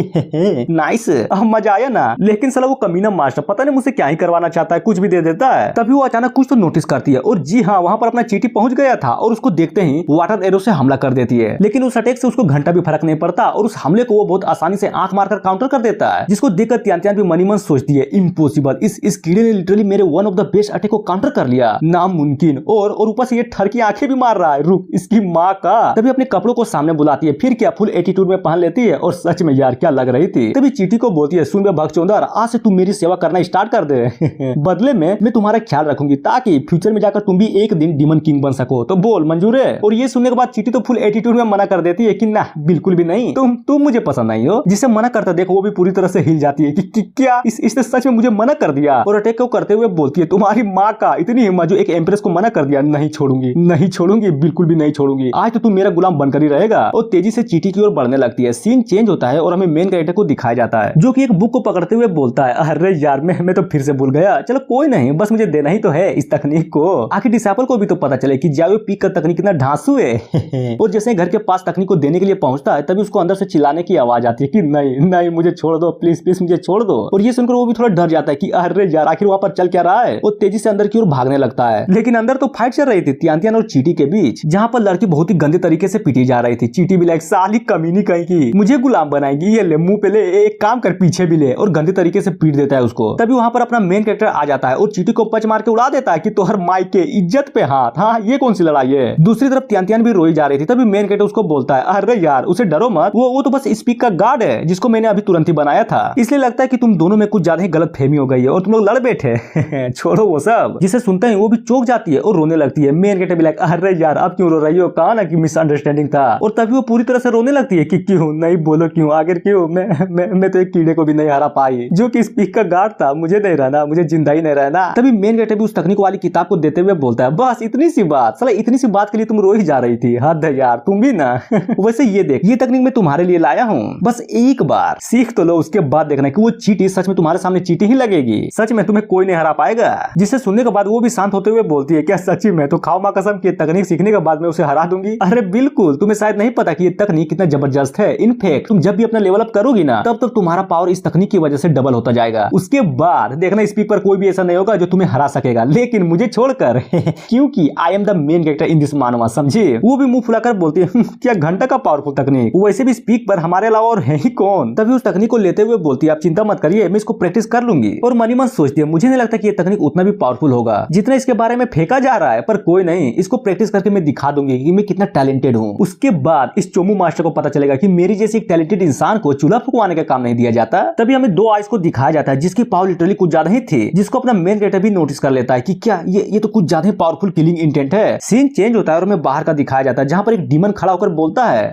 नाइस, मजा आया ना। लेकिन साला वो कमीना मास्टर पता नहीं मुझसे क्या ही करवाना चाहता है, कुछ भी दे देता है। तभी वो अचानक कुछ तो नोटिस करती है और जी हाँ वहाँ पर अपना चीटी पहुंच गया था और उसको देखते ही वाटर एरो से हमला कर देती है। लेकिन उस अटैक से उसको घंटा भी फर्क नहीं पड़ता और उस हमले को वो बहुत आसानी से आंख मारकर काउंटर कर देता है, जिसको देखकर तियान भी मनी मन सोचती है इम्पॉसिबल, इस कीड़े ने लिटरली मेरे one of the best attack को काउंटर कर लिया, नामुमकिन। और ऊपर से ये ठरकी आंखें भी मार रहा है, रुक इसकी माँ का। तभी अपने कपड़ों को सामने बुलाती है, फिर क्या फुल एटीट्यूड में पहन लेती है और सच में यार क्या लग रही थी। तभी चीटी को बोलती है सुन बे भगचोदर, आज से तुम मेरी सेवा करना स्टार्ट कर दे। बदले में मैं तुम्हारा ख्याल रखूंगी ताकि फ्यूचर में जाकर तुम भी एक दिन डीमन किंग बन सको, तो बोल मंजूर है। और ये सुनने के बाद चीटी तो फुल एटीट्यूड में मना कर देती है कि ना बिल्कुल भी नहीं, तुम मुझे पसंद नहीं हो। जिसे मना करता देखो वो भी पूरी तरह से हिल जाती है कि क्या इसने सच में मुझे मना कर दिया। और अटैक को करते हुए बोलती है तुम्हारी माँ का इतनी हिम्मत जो एक एम्प्रेस को मना कर दिया, नहीं छोड़ूंगी नहीं छोड़ूंगी बिल्कुल भी नहीं छोड़ूंगी, आज तो तुम मेरा गुलाम बनकर ही रहेगा। और तेजी से चीटी की ओर बढ़ने लगती है। सीन चेंज होता है और हमें मेन कैरेक्टर को दिखाया जाता है जो कि एक बुक को पकड़ते हुए बोलता है अरे यार मैं तो फिर से भूल गया, चलो कोई नहीं, बस मुझे देना ही तो है इस तकनीक को, आखिर डिसाइपल को भी तो पता चले कि जाओ पीक का तकनीक कितना ढांसू है। और जैसे घर के पास तकनीक को देने के लिए पहुंचता है तभी उसको अंदर से चिल्लाने की आवाज आती है कि नहीं नहीं मुझे छोड़ दो प्लीज प्लीज मुझे छोड़ दो। और ये सुनकर वो भी थोड़ा डर जाता है कि अरे यार आखिर वहां पर चल क्या रहा है। वो तेजी से अंदर की ओर भागने लगता है, लेकिन अंदर तो फाइट चल रही थी तियान और चीटी के बीच, जहाँ पर लड़की बहुत ही गंदे तरीके से पीटी जा रही थी। चीटी भी लाइक साली कमीनी कहीं की, मुझे गुलाम बनाएगी, ये ले मुंह पे ले, एक काम कर पीछे भी ले, और गंदे तरीके से पीट देता है उसको। तभी वहां पर अपना मेन कैरेक्टर आ जाता है और चीटी को पच मार के उड़ा देता है कि तोहर माई के इज्जत पे हाथ, हाँ ये कौन सी लड़ाई है। दूसरी तरफ तियान भी रोई जा रही थी। तभी मेन कैरेक्टर उसको बोलता है अरे यार उसे डरो मत, वो तो बस स्पीक का गार्ड है जिसको मैंने अभी तुरंत ही बनाया था, इसलिए लगता है कि तुम दोनों में कुछ ज्यादा ही गलत फहमी हो गई है और तुम लोग लड़ बैठे। छोड़ो वो सब। जिसे सुनते ही वो भी चौंक जाती है और रोने लगती है। मेन कैरेक्टर भी लाइक अरे यार अब क्यों रो रही हो, कहा ना कि मिसअंडरस्टैंडिंग था। और तभी वो पूरी तरह से रोने लगती है कि क्यों नहीं बोलो क्यों, आखिर क्यों, मैं तो एक कीड़े को भी नहीं हरा पाई जो कि स्पीक का गार्ड था, मुझे नहीं रहना, मुझे जिंदा ही नहीं रहना। तभी मेन कैरेक्टर भी उस तकनीक वाली किताब को देते हुए बोलता है बस इतनी सी बात, साला इतनी सी बात के लिए तुम रो ही जा रही थी, हद है यार तुम भी ना। वैसे ये देख ये तकनीक मैं तुम्हारे लिए लाया हूँ, बस एक बार सीख तो लो, उसके बाद देखना कि वो चीटी सच में तुम्हारे सामने चीटी ही लगेगी, सच में तुम्हें कोई नहीं हरा पाएगा। जिसे सुनने के बाद वो भी शांत होते हुए बोलती है क्या सच्ची में, तो खाओ माँ कसम की तकनीक सीखने के बाद मैं उसे हरा दूंगी। अरे बिल्कुल, तुम्हें शायद नहीं पता कि ये तकनीक कितना जबरदस्त है। इनफैक्ट तुम जब भी अपना लेवल अप करोगी ना तब तुम्हारा पावर इस तकनीक की वजह से डबल होता जाएगा। उसके बाद देखना स्पीक पर कोई भी ऐसा नहीं होगा जो तुम्हें हरा सकेगा, लेकिन मुझे छोड़कर। क्योंकि I am the main character in this मानवा, समझे। वो भी मुंह फुलाकर बोलती है क्या घंटा का पावरफुल तकनीक, वैसे भी स्पीक पर हमारे अलावा और है ही कौन। तभी उस तकनीक को लेते हुए बोलती है आप चिंता मत करिए मैं इसको प्रैक्टिस कर लूंगी। और मनी मन सोचती है मुझे नहीं लगता कि ये तकनीक उतना भी पावरफुल होगा जितना इसके बारे में फेंका जा रहा है, पर कोई नहीं, इसको प्रैक्टिस करके मैं दिखा दूंगी कि मैं कितना टैलेंटेड हूँ। उसके बाद इस चोमू मास्टर को पता चलेगा कि मेरी जैसे एक टैलेंटेड इंसान को चूल्हा फुकवाने का काम नहीं दिया जाता। तभी हमें दो आइस को दिखाया जाता है जिसकी पावर लिटरली कुछ ज्यादा ही थी, जिसको अपना मेन कैरेक्टर भी नोटिस कर लेता है कि क्या ये तो कुछ ज्यादा ही पावरफुल किलिंग इंटेंट है। सीन चेंज होता है और हमें बाहर का दिखाया जाता है जहाँ पर एक डीमन खड़ा होकर बोलता है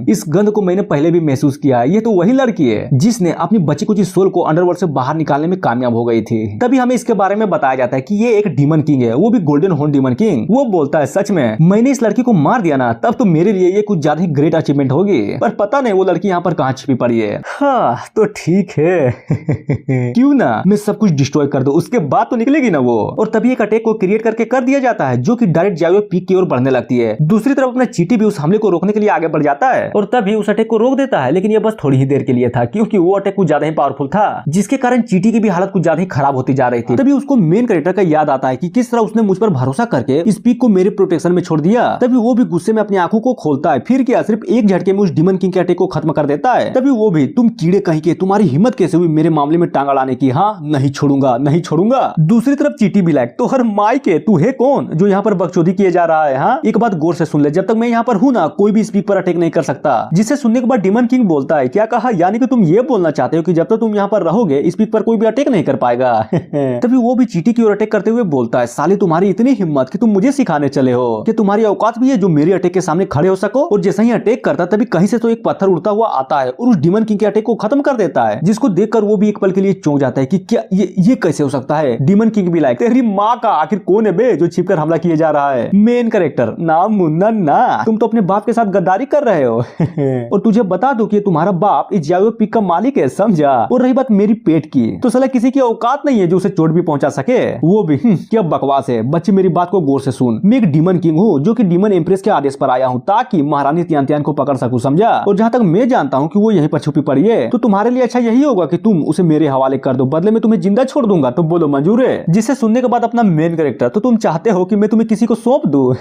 इस गंध को मैंने पहले भी महसूस किया, ये तो वही लड़की है जिसने अपनी बची कुची सोल को अंडरवर्ल्ड से बाहर निकालने में कामयाब हो गई थी। तभी हमें इसके बारे में बताया जाता है कि ये एक डीमन किंग है, वो भी गोल्डन हॉर्न डीमन किंग। वो बोलता है सच में मैंने इस लड़की को मार दिया ना तब तो मेरे लिए ये कुछ ज्यादा ही ग्रेट अचीवमेंट होगी, पर पता नहीं वो लड़की यहाँ पर कहाँ छिपी पड़ी है। हाँ तो ठीक है। क्यों ना मैं सब कुछ डिस्ट्रॉय कर दूं, उसके बाद तो निकलेगी ना वो। और तभी एक अटैक को क्रिएट करके कर दिया जाता है जो कि डायरेक्ट जाओ पीक की ओर बढ़ने लगती है। दूसरी तरफ अपना चीटी भी उस हमले को रोकने के लिए आगे बढ़ जाता है और तभी उस अटैक को रोक देता है, लेकिन ये बस थोड़ी ही देर के लिए था क्योंकि वो अटैक कुछ ज्यादा ही पावरफुल था, जिसके कारण चीटी की भी हालत कुछ ज्यादा ही खराब होती जा रही थी। तभी उसको मेन कैरेक्टर का याद आता है कि किस तरह उसने मुझ पर भरोसा करके इस पीक को मेरे प्रोटेक्शन में छोड़ दिया। तभी वो भी गुस्से में अपनी आंखों को खोलता है, फिर क्या सिर्फ एक झटके में उस डीमन किंग के अटैक को खत्म कर देता है। तभी वो भी तुम कीड़े कहीं के, तुम्हारी हिम्मत कैसे हुई मेरे मामले में टांग अड़ाने की? हाँ, नहीं छोड़ूंगा, नहीं छोड़ूंगा। दूसरी तरफ चीटी भी लाइक, तो हर माई के तू है कौन जो यहाँ पर बकचोदी किए जा रहा है? हाँ, एक बात गौर से सुन ले, जब तक मैं यहाँ पर हूँ ना, कोई भी स्पीड पर अटैक नहीं कर सकता। जिसे सुनने के बाद डिमन किंग बोलता है, क्या कहा? यानी कि तुम ये बोलना चाहते हो कि जब तक तुम यहाँ पर रहोगे स्पीड पर कोई भी अटैक नहीं कर पाएगा। तभी वो भी चीटी की ओर अटैक करते हुए बोलता है, साले तुम्हारी इतनी हिम्मत कि तुम मुझे सिखाने चले हो कि तुम्हारी औकात भी है जो मेरे अटैक के सामने खड़े हो सको? और जैसे ही अटैक करता तभी कहीं से तो एक पत्थर उड़ता हुआ आता है और उस डिमन किंग के अटैक को खत्म कर देता है, जिसको देखकर वो भी एक पल के लिए चौंक जाता है कि क्या ये कैसे हो सकता है। डिमन किंग भी लाइक, तेरी माँ का आखिर कौन है बे जो छिपकर हमला किए जा रहा है? मेन कैरेक्टर, नाम मुन्ना ना, तुम तो अपने बाप के साथ गद्दारी कर रहे हो। और तुझे बता दो कि तुम्हारा बाप इस जावे पिक का मालिक है, समझा? और रही बात मेरी पेट की, तो साला किसी की औकात नहीं है जो उसे चोट भी पहुंचा सके, वो भी। क्या बकवास है बच्चे, मेरी बात को गौर से सुन। मैं एक डीमन किंग हूँ जो कि डीमन एम्प्रेस के आदेश पर आया हूँ ताकि महारानी तियान को पकड़ सकूं, समझा? और जहाँ तक मैं जानता हूँ कि वो यहीं पर छुपी पड़ी है, तो तुम्हारे लिए अच्छा यही होगा कि तुम उसे मेरे हवाले कर दो, बदले में तुम्हें जिंदा छोड़ दूंगा। तो बोलो मंजूर है? जिसे सुनने के बाद अपना मेन कैरेक्टर, तो तुम चाहते हो कि मैं तुम्हें किसी को सौंप दूं?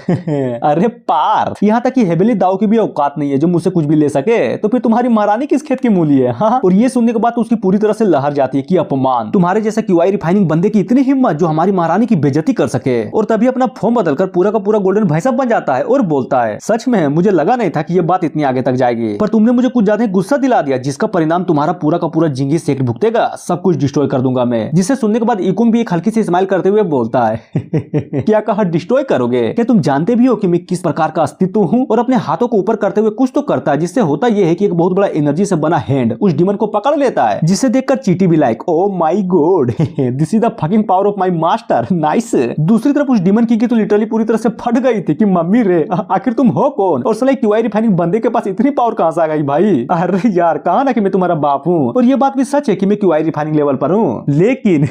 अरे पार, यहाँ तक कि हेबेली दाऊ की भी औकात नहीं है जो मुझसे कुछ भी ले सके, तो फिर तुम्हारी महारानी किस खेत की मूली है? हाँ। और ये सुनने के बाद उसकी पूरी तरह से लहर जाती है कि अपमान, तुम्हारे जैसा क्यूआई रिफाइनिंग बंदे की इतनी हिम्मत जो हमारी महारानी की बेइज्जती कर सके। और तभी अपना फॉर्म बदलकर पूरा का पूरा गोल्डन भैंसा बन जाता है और बोलता है, सच में मुझे लगा नहीं था कि ये बात इतनी आगे तक जाएगी, पर तुमने मुझे कुछ ज्यादा गुस्सा दिला दिया, जिसका परिणाम तुम्हारा पूरा का पूरा जिंगी सेक भुगतेगा, सब कुछ डिस्ट्रॉय कर दूंगा मैं। जिसे सुनने के बाद इकुंग भी एक हल्की सी स्माइल करते हुए बोलता है, क्या कहा डिस्ट्रॉय करोगे? क्या तुम जानते भी हो कि मैं किस प्रकार का अस्तित्व हूँ? और अपने हाथों को ऊपर करते हुए कुछ तो करता है, जिससे होता यह है कि एक बहुत बड़ा एनर्जी से बना हैंड उस डिमन को पकड़ लेता है, जिसे देखकर चीटी भी like, oh my God, this is the fucking power of my master, nice. दूसरी तरफ उस डिमन की तो लिटरली पूरी तरह से फट गई थी कि मम्मी रे, आखिर तुम हो कौन? और साला क्यूआई रिफाइनिंग बंदे के पास इतनी पावर कहां से आ गई भाई? अरे यार, कहा ना कि मैं तुम्हारा बाप हूँ। और ये बात भी सच है कि मैं क्यूआई रिफाइनिंग लेवल पर हूँ, लेकिन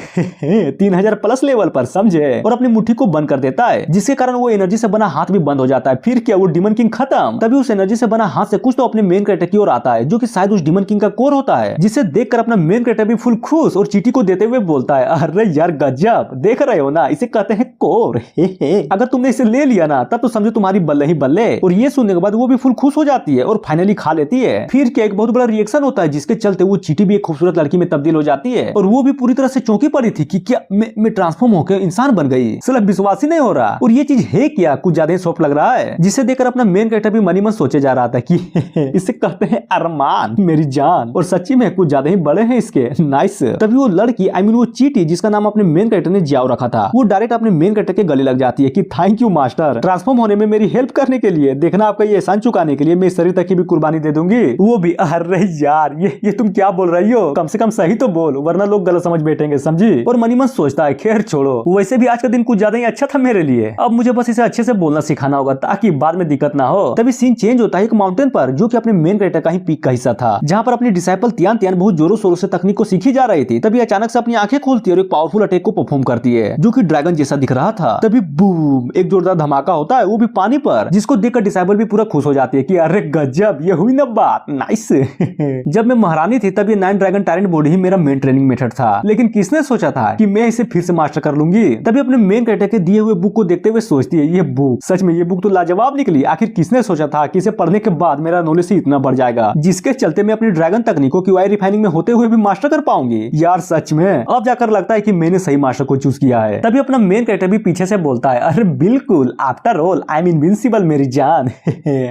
3000 प्लस लेवल पर, समझे? और अपनी मुट्ठी को बंद कर देता है, जिसके कारण वो एनर्जी से बना हाथ भी बंद हो जाता है। फिर क्या, वो डिमन किंग खत्म। तभी उस एनर्जी से बना हाथ से कुछ तो अपने मेन कैरेक्टर की ओर आता है, जो कि शायद उस डिमन किंग का कोर होता है, जिसे देखकर अपना मेन कैरेक्टर भी फुल खुश और चीटी को देते हुए बोलता है, अरे यार गजब, देख रहे हो ना, इसे कहते हैं कोर। अगर तुमने इसे ले लिया ना, तब तो समझो तुम्हारी बल्ले ही बल्ले। और ये सुनने के बाद वो भी फुल खुश हो जाती है और फाइनली खा लेती है। फिर क्या, एक बहुत बड़ा रिएक्शन होता है, जिसके चलते वो चीटी भी एक खूबसूरत लड़की में तब्दील हो जाती है। और वो भी पूरी तरह से चौंकी पड़ी थी कि क्या मैं ट्रांसफॉर्म होकर इंसान बन गई। सिर्फ विश्वास ही नहीं हो रहा। और ये चीज है क्या, कुछ ज्यादा ही सॉफ्ट लग रहा है, जिसे देखकर अपना मेन कैरेक्टर भी मनी मन सोचे जा रहा था कि इसे कहते हैं अरमान, मेरी जान। और सच्ची में कुछ ज्यादा ही बड़े हैं इसके, नाइस। तभी वो लड़की, आई मीन वो चीटी, जिसका नाम अपने मेन कैरेक्टर ने जियाओ रखा था, वो डायरेक्ट अपने मेन कैरेक्टर के गले लग जाती है कि थैंक यू मास्टर, ट्रांसफॉर्म होने में मेरी हेल्प करने के लिए। देखना, आपका ये एहसान चुकाने के लिए मैं इस शरीर तक की भी कुर्बानी दे दूंगी। वो भी, अरे यार, ये तुम क्या बोल रही हो? कम से कम सही तो बोल, वरना लोग गलत समझ बैठेंगे, समझी? और मनी मन सोचता है, खैर छोड़ो, वैसे भी आज का दिन कुछ ज्यादा ही अच्छा था मेरे लिए, अब मुझे बस इसे अच्छे से बोलना सिखाना होगा ताकि बाद में दिक्कत ना हो। तभी सीन चेंज होता है एक माउंटेन पर, जो कि अपने मेन कैरेक्टर का ही पीक का हिस्सा था, जहाँ पर अपनी डिसाइपल तियान बहुत जोरों शोरों से तकनीक को सीखी जा रही थी। तभी अचानक से अपनी आंखें खोलती है और एक पावरफुल अटैक को परफॉर्म करती है, जो कि ड्रैगन जैसा दिख रहा था। तभी बूम, एक जोरदार धमाका होता है, वो भी पानी पर, जिसको देखकर डिसाइपल भी पूरा खुश हो जाती है कि अरे गजब, ये हुई ना बात, नाइस। जब मैं महारानी थी तब ये 9 ड्रैगन टायरेंट बॉडी ही मेरा मेन ट्रेनिंग मेथड था, लेकिन किसने सोचा था कि मैं इसे फिर से मास्टर कर लूंगी। तभी अपने मेन कैरेक्टर के दिए हुए बुक को देखते हुए सोचती है, ये बुक, सच में ये बुक तो लाजवाब निकली। आखिर किसने सोचा था कि इसे पढ़ने के बाद मेरा नॉलेज से इतना बढ़ जाएगा, जिसके चलते मैं अपनी ड्रैगन तकनीकों की रिफाइनिंग में होते हुए भी मास्टर कर पाऊंगी। यार सच में अब जाकर लगता है कि मैंने सही मास्टर को चूज किया है। तभी अपना मेन कैरेक्टर भी पीछे से बोलता है, अरे बिल्कुल, after all I am invincible मेरी जान।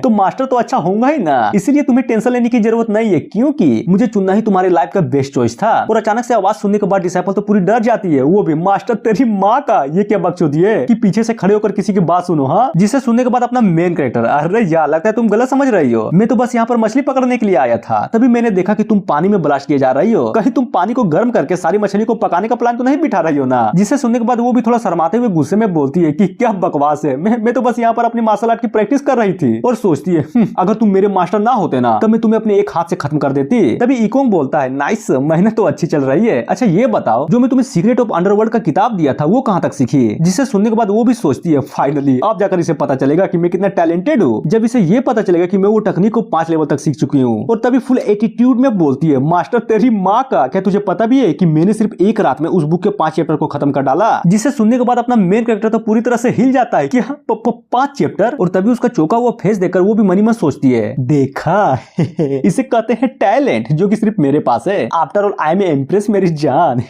तो मास्टर तो अच्छा होगा ही ना, इसलिए तुम्हें टेंशन लेने की जरूरत नहीं है, क्योंकि मुझे चुनना ही तुम्हारी लाइफ का बेस्ट चॉइस था। और अचानक से आवाज सुनने के बाद डिसाइपल तो पूरी डर जाती है, वो भी, मास्टर तेरी माँ का, ये क्या बकचोदी है कि पीछे से खड़े होकर किसी की बात सुनो। हाँ, जिसे सुनने के बाद अपना मेन कैरेक्टर, अरे यार लगता है तुम गलत समझ रही हो, मैं तो बस यहाँ पर मछली पकड़ने के लिए आया था। तभी मैंने देखा कि तुम पानी में ब्लास्ट किए जा रही हो, कहीं तुम पानी को गर्म करके सारी मछली को पकाने का प्लान तो नहीं बिठा रही हो ना। जिसे सुनने के बाद वो भी थोड़ा शर्माते हुए गुस्से में बोलती है कि क्या बकवास है, मैं तो बस यहाँ पर अपनी मार्शल आर्ट की प्रैक्टिस कर रही थी। और सोचती है, अगर तुम मेरे मास्टर ना होते ना, तो मैं तुम्हें अपने एक हाथ से खत्म कर देती। तभी इकोंग बोलता है, नाइस, मेहनत तो अच्छी चल रही है। अच्छा ये बताओ, जो मैं तुम्हें सीक्रेट ऑफ अंडरवर्ल्ड का किताब दिया था वो कहाँ तक सीखी? जिसे सुनने के बाद वो भी सोचती है, फाइनली अब जाकर इसे पता चलेगा कि मैं कितना टैलेंटेड हूँ, जब इसे ये पता चलेगा कि मैं वो टेक्निक को 5 लेवल तक सीख चुकी हूँ। और तभी फुल एटीट्यूड में बोलती है, मास्टर तेरी माँ का, क्या तुझे पता भी है कि मैंने सिर्फ एक रात में उस बुक के 5 चैप्टर को खत्म कर डाला। जिसे सुनने के बाद अपना मेन कैरेक्टर तो पूरी तरह से हिल जाता है कि हाँ 5 चैप्टर। और तभी उसका चौंका हुआ फेस देखकर वो भी मनी मन सोचती है, देखा इसे कहते हैं टैलेंट। टैलेंट जो कि सिर्फ मेरे पास है। After all I am empress मेरी जान।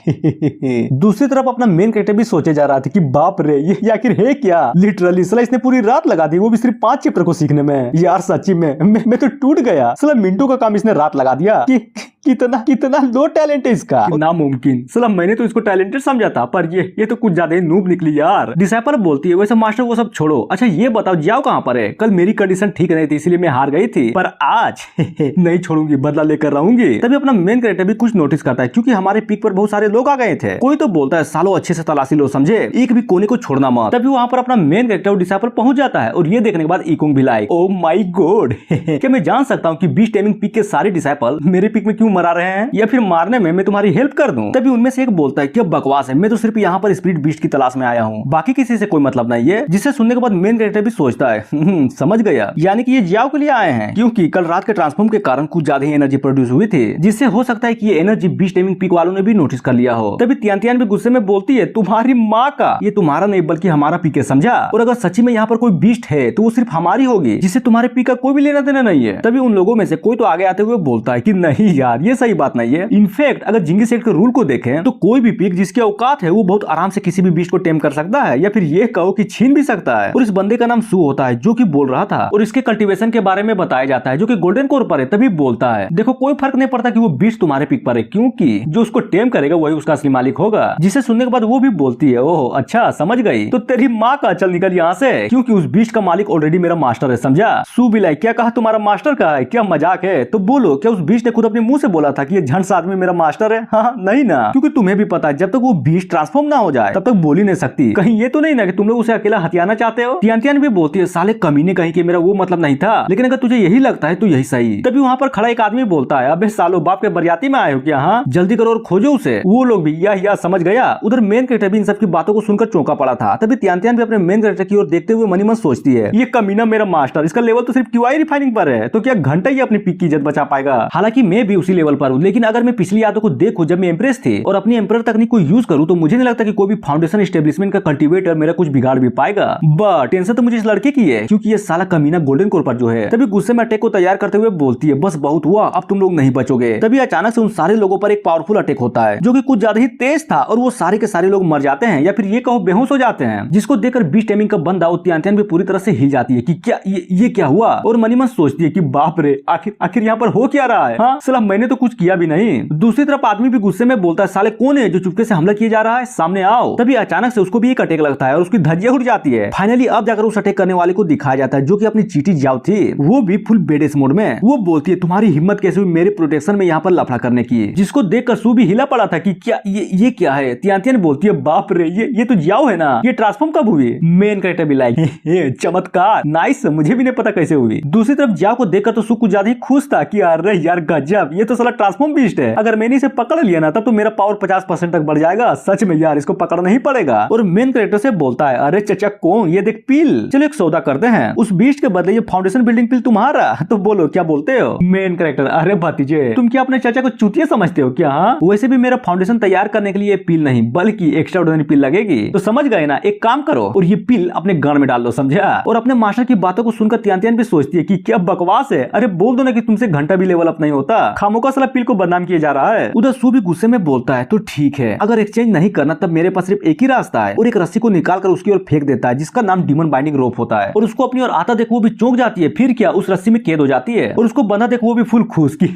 दूसरी तरफ अपना मेन कैरेक्टर भी सोचे जा रहा था कि बाप रे ये आखिर है क्या। लिटरली साला इसने पूरी रात लगा दी, वो भी सिर्फ 5 चैप्टर को सीखने में। यार सच्ची में मैं तो टूट गया। साला मिंटू का काम इसने रात लगा दिया कि कितना लो टैलेंट है इसका, नामुमकिन। साला मैंने तो इसको टैलेंटेड समझा था, पर ये तो कुछ ज्यादा ही नूब निकली यार। डिसाइपल बोलती है वैसे मास्टर वो सब छोड़ो, अच्छा ये बताओ जाओ कहाँ पर है। कल मेरी कंडीशन ठीक नहीं थी इसलिए मैं हार गई थी, पर आज नहीं छोड़ूंगी, बदला लेकर रहूंगी। तभी अपना मेन कैरेक्टर भी कुछ नोटिस करता है क्योंकि हमारे पिक पर बहुत सारे लोग आ गए थे। कोई तो बोलता है सालों अच्छे से तलाशी लो, समझे, एक भी कोने को छोड़ना मत। तभी वहाँ पर अपना मेन कैरेक्टर डिसाइपल पहुंच जाता है और ये देखने के बाद इकुंग भी लाइक ओ माय गॉड, क्या मैं जान सकता हूँ कि बीस्ट टाइमिंग पिक के सारे डिसाइपल मेरे पिक में क्यों मरा रहे हैं, या फिर मारने में मैं तुम्हारी हेल्प कर दूं। तभी उनमें से एक बोलता है क्या बकवास है, मैं तो सिर्फ यहाँ पर स्पिरिट बीस्ट की तलाश में आया हूँ, बाकी किसी से कोई मतलब नहीं है। जिसे सुनने के बाद मेन कैरेक्टर भी सोचता है समझ गया, यानी कि ये जियाओ के लिए आए हैं क्योंकि कल रात के ट्रांसफॉर्म के कारण कुछ ज्यादा ही एनर्जी प्रोड्यूस हुई थी, जिससे हो सकता है कि ये एनर्जी बीस्ट टाइमिंग पिक वालों ने भी नोटिस कर लिया हो। तभी तियान भी गुस्से में बोलती है तुम्हारी माँ का, ये तुम्हारा नहीं बल्कि हमारा पिक है, समझा, और अगर सच्ची में यहाँ पर कोई बीस्ट है तो वो सिर्फ हमारी होगी, जिससे तुम्हारे पिक का कोई भी लेना देना नहीं है। तभी उन लोगों में से कोई तो आगे आते हुए बोलता है कि नहीं यार ये सही बात नहीं है। इनफैक्ट अगर जिंगी सेट के रूल को देखें तो कोई भी पिक जिसकी औकात है वो बहुत आराम से किसी भी बीस्ट को टेम कर सकता है, या फिर ये कहो कि छीन भी सकता है। और इस बंदे का नाम सू होता है जो कि बोल रहा था, और इसके कल्टीवेशन के बारे में बताया जाता है जो कि गोल्डन कोर पर है। तभी बोलता है देखो कोई फर्क नहीं पड़ता कि वो बीस्ट तुम्हारे पिक पर है, क्योंकि जो उसको टेम करेगा वही उसका असली मालिक होगा। जिसे सुनने के बाद वो भी बोलती है ओह अच्छा समझ गई, तो तेरी माँ का, चल निकल यहाँ से, क्योंकि उस बीस्ट का मालिक ऑलरेडी मेरा मास्टर है, समझा। सू भी लाइक क्या कहा तुम्हारा मास्टर का है, क्या मजाक है, तो बोलो क्या उस बीस्ट ने खुद अपने मुंह से बोला था कि ये झंड आदमी मेरा मास्टर है। हाँ नहीं ना, क्योंकि तुम्हें भी पता है जब तक वो बीस्ट ट्रांसफॉर्म ना हो जाए तब तक बोल ही नहीं सकती। कहीं ये तो नहीं ना कि तुम लोग उसे अकेला हथियाना चाहते हो। तियान भी बोलती है साले कमीने कहीं कि मेरा वो मतलब नहीं था, लेकिन अगर तुझे यही लगता है तो यही सही। तभी वहाँ पर खड़ा एक आदमी बोलता है अबे सालो बाप के बरियाती में आए हो क्या, हाँ जल्दी करो और खोजो उसे। वो लोग भी या समझ गया। उधर मेन कैरेक्टर भी इन सब की बातों को सुनकर चौंका पड़ा था। तभी तियान भी अपने मेन कैरेक्टर की ओर देखते हुए मनी मन सोचती है ये कमीना मेरा मास्टर, इसका लेवल तो सिर्फ क्यूआई रिफाइनिंग पर है, तो क्या घंटा ही अपनी पिक की इज्जत बचा पाएगा। हालांकि मैं भी उसी लेवल पर हूँ, लेकिन अगर मैं पिछली यादों को देखूं जब मैं एम्प्रेस थी और अपनी एम्पर तकनीक को यूज करूं तो मुझे नहीं लगता कि कोई भी फाउंडेशन एस्टेब्लिशमेंट का कल्टीवेटर मेरा कुछ बिगाड़ भी पाएगा। बट टेंशन तो मुझे इस लड़के की है क्योंकि ये साला कमीना गोल्डन कोर पर जो है। तभी गुस्से में अटैक को तैयार करते हुए बोलती है बस बहुत हुआ, अब तुम लोग नहीं बचोगे। तभी अचानक से उन सारे लोगों पर एक पावरफुल अटैक होता है जो कि कुछ ज्यादा ही तेज था, और वो सारे के सारे लोग मर जाते हैं या फिर ये कहो बेहोश हो जाते हैं, जिसको देखकर बीस्ट टाइमिंग का बंदा तियान भी पूरी तरह से हिल जाती है कि क्या ये क्या हुआ। और मनी मन सोचती है कि बाप रे आखिर यहाँ पर हो क्या रहा है, हाँ साला मैंने तो कुछ किया भी नहीं। दूसरी तरफ आदमी भी गुस्से में बोलता है साले कौन है जो चुपके से हमला किया जा रहा है, सामने आओ। तभी अचानक से उसको भी एक अटैक लगता है और उसकी धज्जियां उड़ जाती है। फाइनली अब जाकर उस अटैक करने वाले को दिखाया जाता है जो कि अपनी चीटी जाओ थी, वो भी फुल बेडेस मोड में। वो बोलती है तुम्हारी हिम्मत कैसे हुई मेरे प्रोटेक्शन में यहाँ पर लफड़ा करने की, जिसको देखकर सू भी हिला पड़ा था कि क्या ये क्या है। तियान बोलती है बाप रे ये तो जाओ है ना, ये ट्रांसफॉर्म कब हुई। मेन कैरेक्टर भी लाइक चमत्कार, नाइस, मुझे भी नहीं पता कैसे हुई। दूसरी तरफ जाओ को देखकर तो सू कुछ ज्यादा ही खुश था कि अरे यार गजब, ये तो साला ट्रांसफॉर्म बीस्ट है, अगर मैंने इसे पकड़ लिया ना तब तो मेरा पावर 50% तक बढ़ जाएगा। सच में यार इसको पकड़ना ही पड़ेगा। और मेन कैरेक्टर से बोलता है अरे चचा कौन, ये देख पिल, चलो एक सौदा करते हैं, उस बीस्ट के बदले ये फाउंडेशन बिल्डिंग पिल तुम्हारा, तो बोलो क्या बोलते हो। मेन कैरेक्टर अरे भतीजे तुम क्या अपने चाचा को चूतिया समझते हो क्या, हाँ वैसे भी मेरा फाउंडेशन तैयार करने के लिए पिल नहीं बल्कि एक्स्ट्रा ऑर्डिनरी पिल लगेगी, तो समझ गए ना, एक काम करो और ये पिल अपने गन में डाल दो, समझा। और अपने मास्टर की बातों को सुनकर तियान भी सोचती है कि क्या बकवास है, अरे बोल दो ना कि तुमसे घंटा भी लेवल अप नहीं होता, खामों का साला पिल को बदनाम किया जा रहा है। उधर सू भी गुस्से में बोलता है तो ठीक है, अगर एक्सचेंज नहीं करना तब मेरे पास सिर्फ एक ही रास्ता है, और एक रस्सी को निकाल कर उसकी ओर फेंक देता है जिसका नाम डीमन बाइंडिंग रोप होता है, और उसको अपनी ओर आता देख वो भी चौंक जाती है, फिर क्या उस रस्सी में कैद हो जाती है, और उसको बंधा देख वो भी फुल खुश की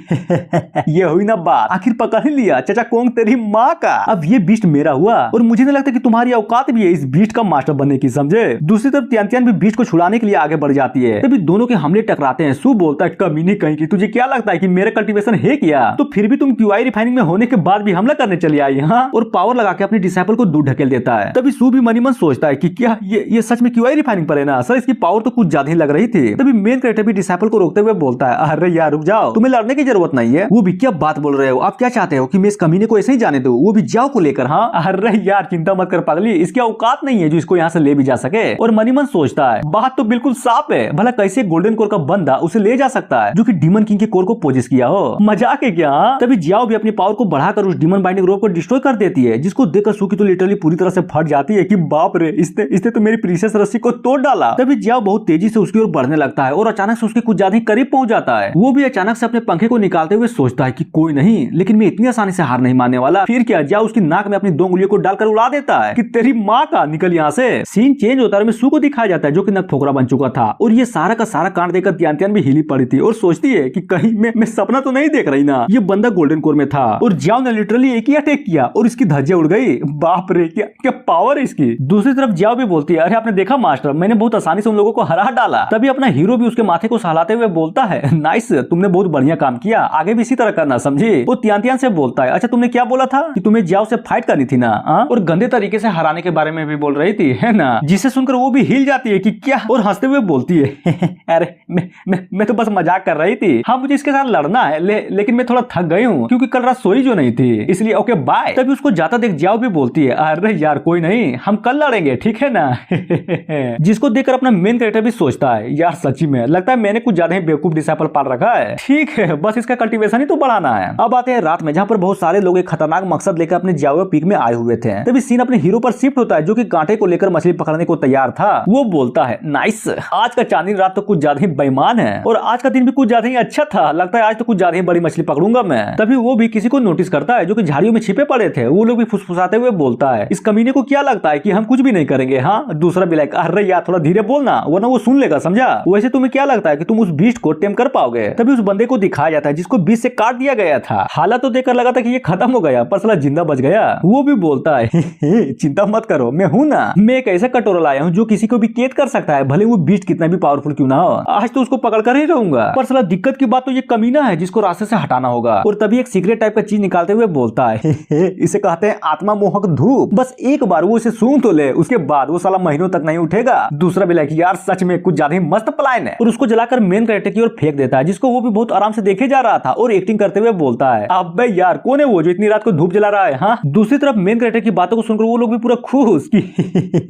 ये हुई ना बात, आखिर पकड़ ही लिया चाचा कोंग तेरी माँ का, अब ये बीस्ट मेरा हुआ, और मुझे नहीं लगता कि तुम्हारी औकात भी है इस बीस्ट का मास्टर बनने की, समझे। दूसरी तरफ तियान भी बीस्ट को छुड़ाने के लिए आगे बढ़ जाती है। तभी दोनों के हमले टकराते हैं। सू बोलता है कमीनी कहीं की, तुझे क्या लगता है कि मेरा कल्टीवेशन है क्या, तो फिर भी तुम क्यूआई रिफाइनिंग में होने के बाद भी हमला करने चली आई, हाँ, और पावर लगा के अपने डिसाइपल को दूर ढकेल देता है। तभी सू भी मनी मन सोचता है कि क्या ये सच में क्यूआई रिफाइनिंग पर है ना, सर इसकी पावर तो कुछ ज्यादा ही लग रही थी। तभी मेन कैरेक्टर भी डिसाइपल को रोकते हुए बोलता है अरे यार रुक जाओ, तुम्हें लड़ने की जरूरत नहीं है। वो भी क्या बात बोल रहे हो, आप क्या चाहते हो कि मैं इस कमीने को ऐसे ही जाने दूं, वो भी जाओ को लेकर, हाँ अरे यार चिंता मत कर पागली, इसकी औकात नहीं है जो इसको यहाँ से ले भी जा सके। और मनी मन सोचता है बात तो बिल्कुल साफ है, भला कैसे गोल्डन कोर का बंदा उसे ले जा सकता है जो कि डीमन किंग के कोर को पोजेस किया हो। मजाक मजाक है क्या? तभी जियाओ भी अपनी पावर को बढ़ाकर उस डीमन बाइंडिंग रोप को डिस्ट्रॉय कर देती है, जिसको देखकर सुकी तो लिटरली पूरी तरह से फट जाती है कि बाप रे, इसने तो मेरी प्रीशियस रस्सी को तोड़ डाला। तभी जियाओ बहुत तेजी से उसकी ओर बढ़ने लगता है और अचानक से उसके कुछ ज्यादा ही करीब पहुंच जाता है। वो भी अचानक से अपने पंखे को निकालते हुए सोचता है कि कोई नहीं, लेकिन मैं इतनी आसानी से हार नहीं मानने वाला। फिर क्या, जियाओ उसकी नाक में अपनी 2 उंगलियों को डालकर उड़ा देता है कि तेरी माँ का, निकल यहाँ से। सीन चेंज होता है, सू को दिखाया जाता है जो कि नक ठोकरा बन चुका था और ये सारा का सारा कांड देखकर त्यान भी हिली पड़ी थी और सोचती है कि कहीं मैं सपना तो नहीं देख रही ना। ये बंदा गोल्डन कोर में था और जियाओ ने लिटरली एक ही अटैक किया और इसकी धज्जियां उड़ गई। बाप रे, क्या पावर है इसकी। दूसरी तरफ जियाओ भी बोलती है, अरे आपने देखा मास्टर, मैंने बहुत आसानी से उन लोगों को हरा डाला। तभी अपना हीरो भी उसके माथे को सहलाते हुए बोलता है, नाइस, तुमने बहुत बढ़िया काम किया, आगे भी इसी तरह करना, समझे। वो त्यान से बोलता है, अच्छा तुमने क्या बोला था कि तुम्हें जियाओ से फाइट करनी थी ना, और गंदे तरीके से हराने के बारे में भी बोल रही थी, है ना। जिसे सुनकर वो भी हिल जाती है कि क्या, और हंसते हुए बोलती है अरे मैं तो बस मजाक कर रही थी। हाँ, मुझे इसके साथ लड़ना है, लेकिन मैं थोड़ा थक गई हूँ क्योंकि कल रात सोई जो नहीं थी, इसलिए ओके बाय। तभी उसको जाता देख जियाओ भी बोलती है, अरे यार कोई नहीं, हम कल लड़ेंगे, ठीक है ना। जिसको देखकर अपना मेन कैरेक्टर भी सोचता है, यार सच्ची में लगता है मैंने कुछ ज्यादा ही बेवकूफ डिसाइपल पाल रखा है। ठीक है, बस इसका कल्टीवेशन ही तो बढ़ाना है। अब आते हैं रात में, जहाँ पर बहुत सारे लोग एक खतरनाक मकसद लेकर अपने जियाओ पीक में आए हुए थे। तभी सीन अपने हीरो पर शिफ्ट होता है जो कि कांटे को लेकर मछली पकड़ने को तैयार था। वो बोलता है, नाइस, आज का चांदनी रात तो कुछ ज्यादा ही बेईमान है और आज का दिन भी कुछ ज्यादा ही अच्छा था, लगता है आज तो कुछ ज्यादा ही बड़ी मछली पकड़ूंगा मैं। तभी वो भी किसी को नोटिस करता है जो कि झाड़ियों में छिपे पड़े थे। वो लोग भी फुसफुसाते हुए बोलता है, इस कमीने को क्या लगता है कि हम कुछ भी नहीं करेंगे। हाँ, दूसरा भी लाइक, अरे यार थोड़ा धीरे बोलना वरना वो सुन लेगा, समझा। वैसे तुम्हें क्या लगता है कि तुम उस बीस्ट को टेम कर पाओगे। तभी उस बंदे को दिखाया जाता है जिसको बीच से काट दिया गया था। हालत तो देखकर लगा था कि ये खत्म हो गया, पर साला जिंदा बच गया। वो भी बोलता है, चिंता मत करो, मैं हूं ना, मैं एक ऐसा कटोरा लाया हूं जो किसी को भी कैद कर सकता है, भले वो बीस्ट कितना भी पावरफुल क्यों ना हो। आज तो उसको पकड़ कर ही रहूंगा, पर साला दिक्कत की बात तो ये कमीना है जिसको रास्ते से हटाना होगा। और तभी एक सीक्रेट टाइप का चीज निकालते हुए बोलता है, इसे कहते हैं आत्मा मोहक धूप, बस एक बार वो इसे सूंघ तो ले, उसके बाद वो साला महीनों तक नहीं उठेगा। दूसरा भी लाइक, यार सच में कुछ ज्यादा ही मस्त प्लान है, और उसको जलाकर मेन कैरेक्टर की ओर फेंक देता है, जिसको वो भी बहुत आराम से देखे जा रहा था और एक्टिंग करते हुए बोलता है, अबे यार कौन है वो जो इतनी रात को धूप जला रहा है। हाँ, दूसरी तरफ मेन कैरेक्टर की बातों को सुनकर वो लोग भी पूरा खुश कि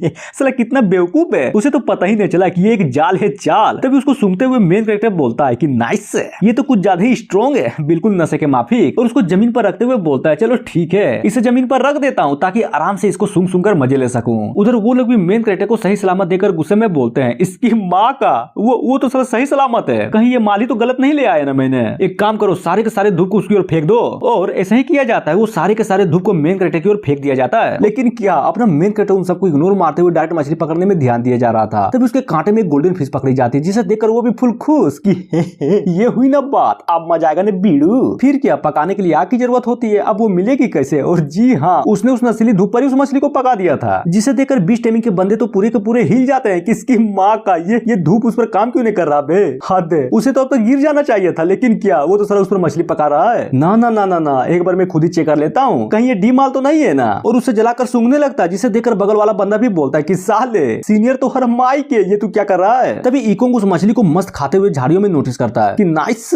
साला कितना बेवकूफ है, उसे तो पता ही नहीं चला कि ये एक जाल है, चाल। तभी उसको सुनते हुए मेन कैरेक्टर बोलता है कि नाइस, ये तो कुछ ज्यादा ही स्ट्रॉन्ग है, बिल्कुल नशे के माफिक। और उसको जमीन पर रखते हुए बोलता है, चलो ठीक है, इसे जमीन पर रख देता हूँ ताकि आराम से इसको सूंघ कर मजे ले सकूं। उधर वो लोग भी मेन कैरेक्टर को सही सलामत देकर गुस्से में बोलते हैं, इसकी माँ का, वो तो सही सलामत है, कहीं ये माली तो गलत नहीं ले आया ना। मैंने एक काम करो, सारे के सारे धूप को उसकी ओर फेंक दो। और ऐसा ही किया जाता है, वो सारे के सारे धूप को मेन कैरेक्टर की ओर फेंक दिया जाता है। लेकिन क्या, अपना मेन कैरेक्टर उन सबको इग्नोर मारते हुए डायरेक्ट मछली पकड़ने में ध्यान दिया जा रहा था। तभी उसके कांटे में एक गोल्डन फिश पकड़ी जाती है, जिसे देखकर वो भी फुल खुश कि ये हुई ना बात, अब मजा आएगा ना बीड़ू। फिर क्या, पकाने के लिए आग की जरूरत होती है, अब वो मिलेगी कैसे। और जी हाँ, उसने उस नशीली धूप पर ही उस मछली को पका दिया था, जिसे देखकर बीच टेमिंग के बंदे तो पूरे के पूरे हिल जाते हैं कि इसकी माँ का, ये धूप उस पर काम क्यों नहीं कर रहा बे, हद है, उसे तो अब तक गिर जाना चाहिए था। लेकिन क्या, वो तो साला उस पर मछली पका रहा है। ना ना ना ना ना, एक बार मैं खुद ही चेक कर लेता हूँ, कहीं ये डी माल तो नहीं है ना। और उसे जलाकर सूंघने लगता है, जिसे देखकर बगल वाला बंदा भी बोलता है कि साले सीनियर तो हर माई के, ये तू क्या कर रहा है। तभी इकोंग उस मछली को मस्त खाते हुए झाड़ियों में नोटिस करता है कि नाइस,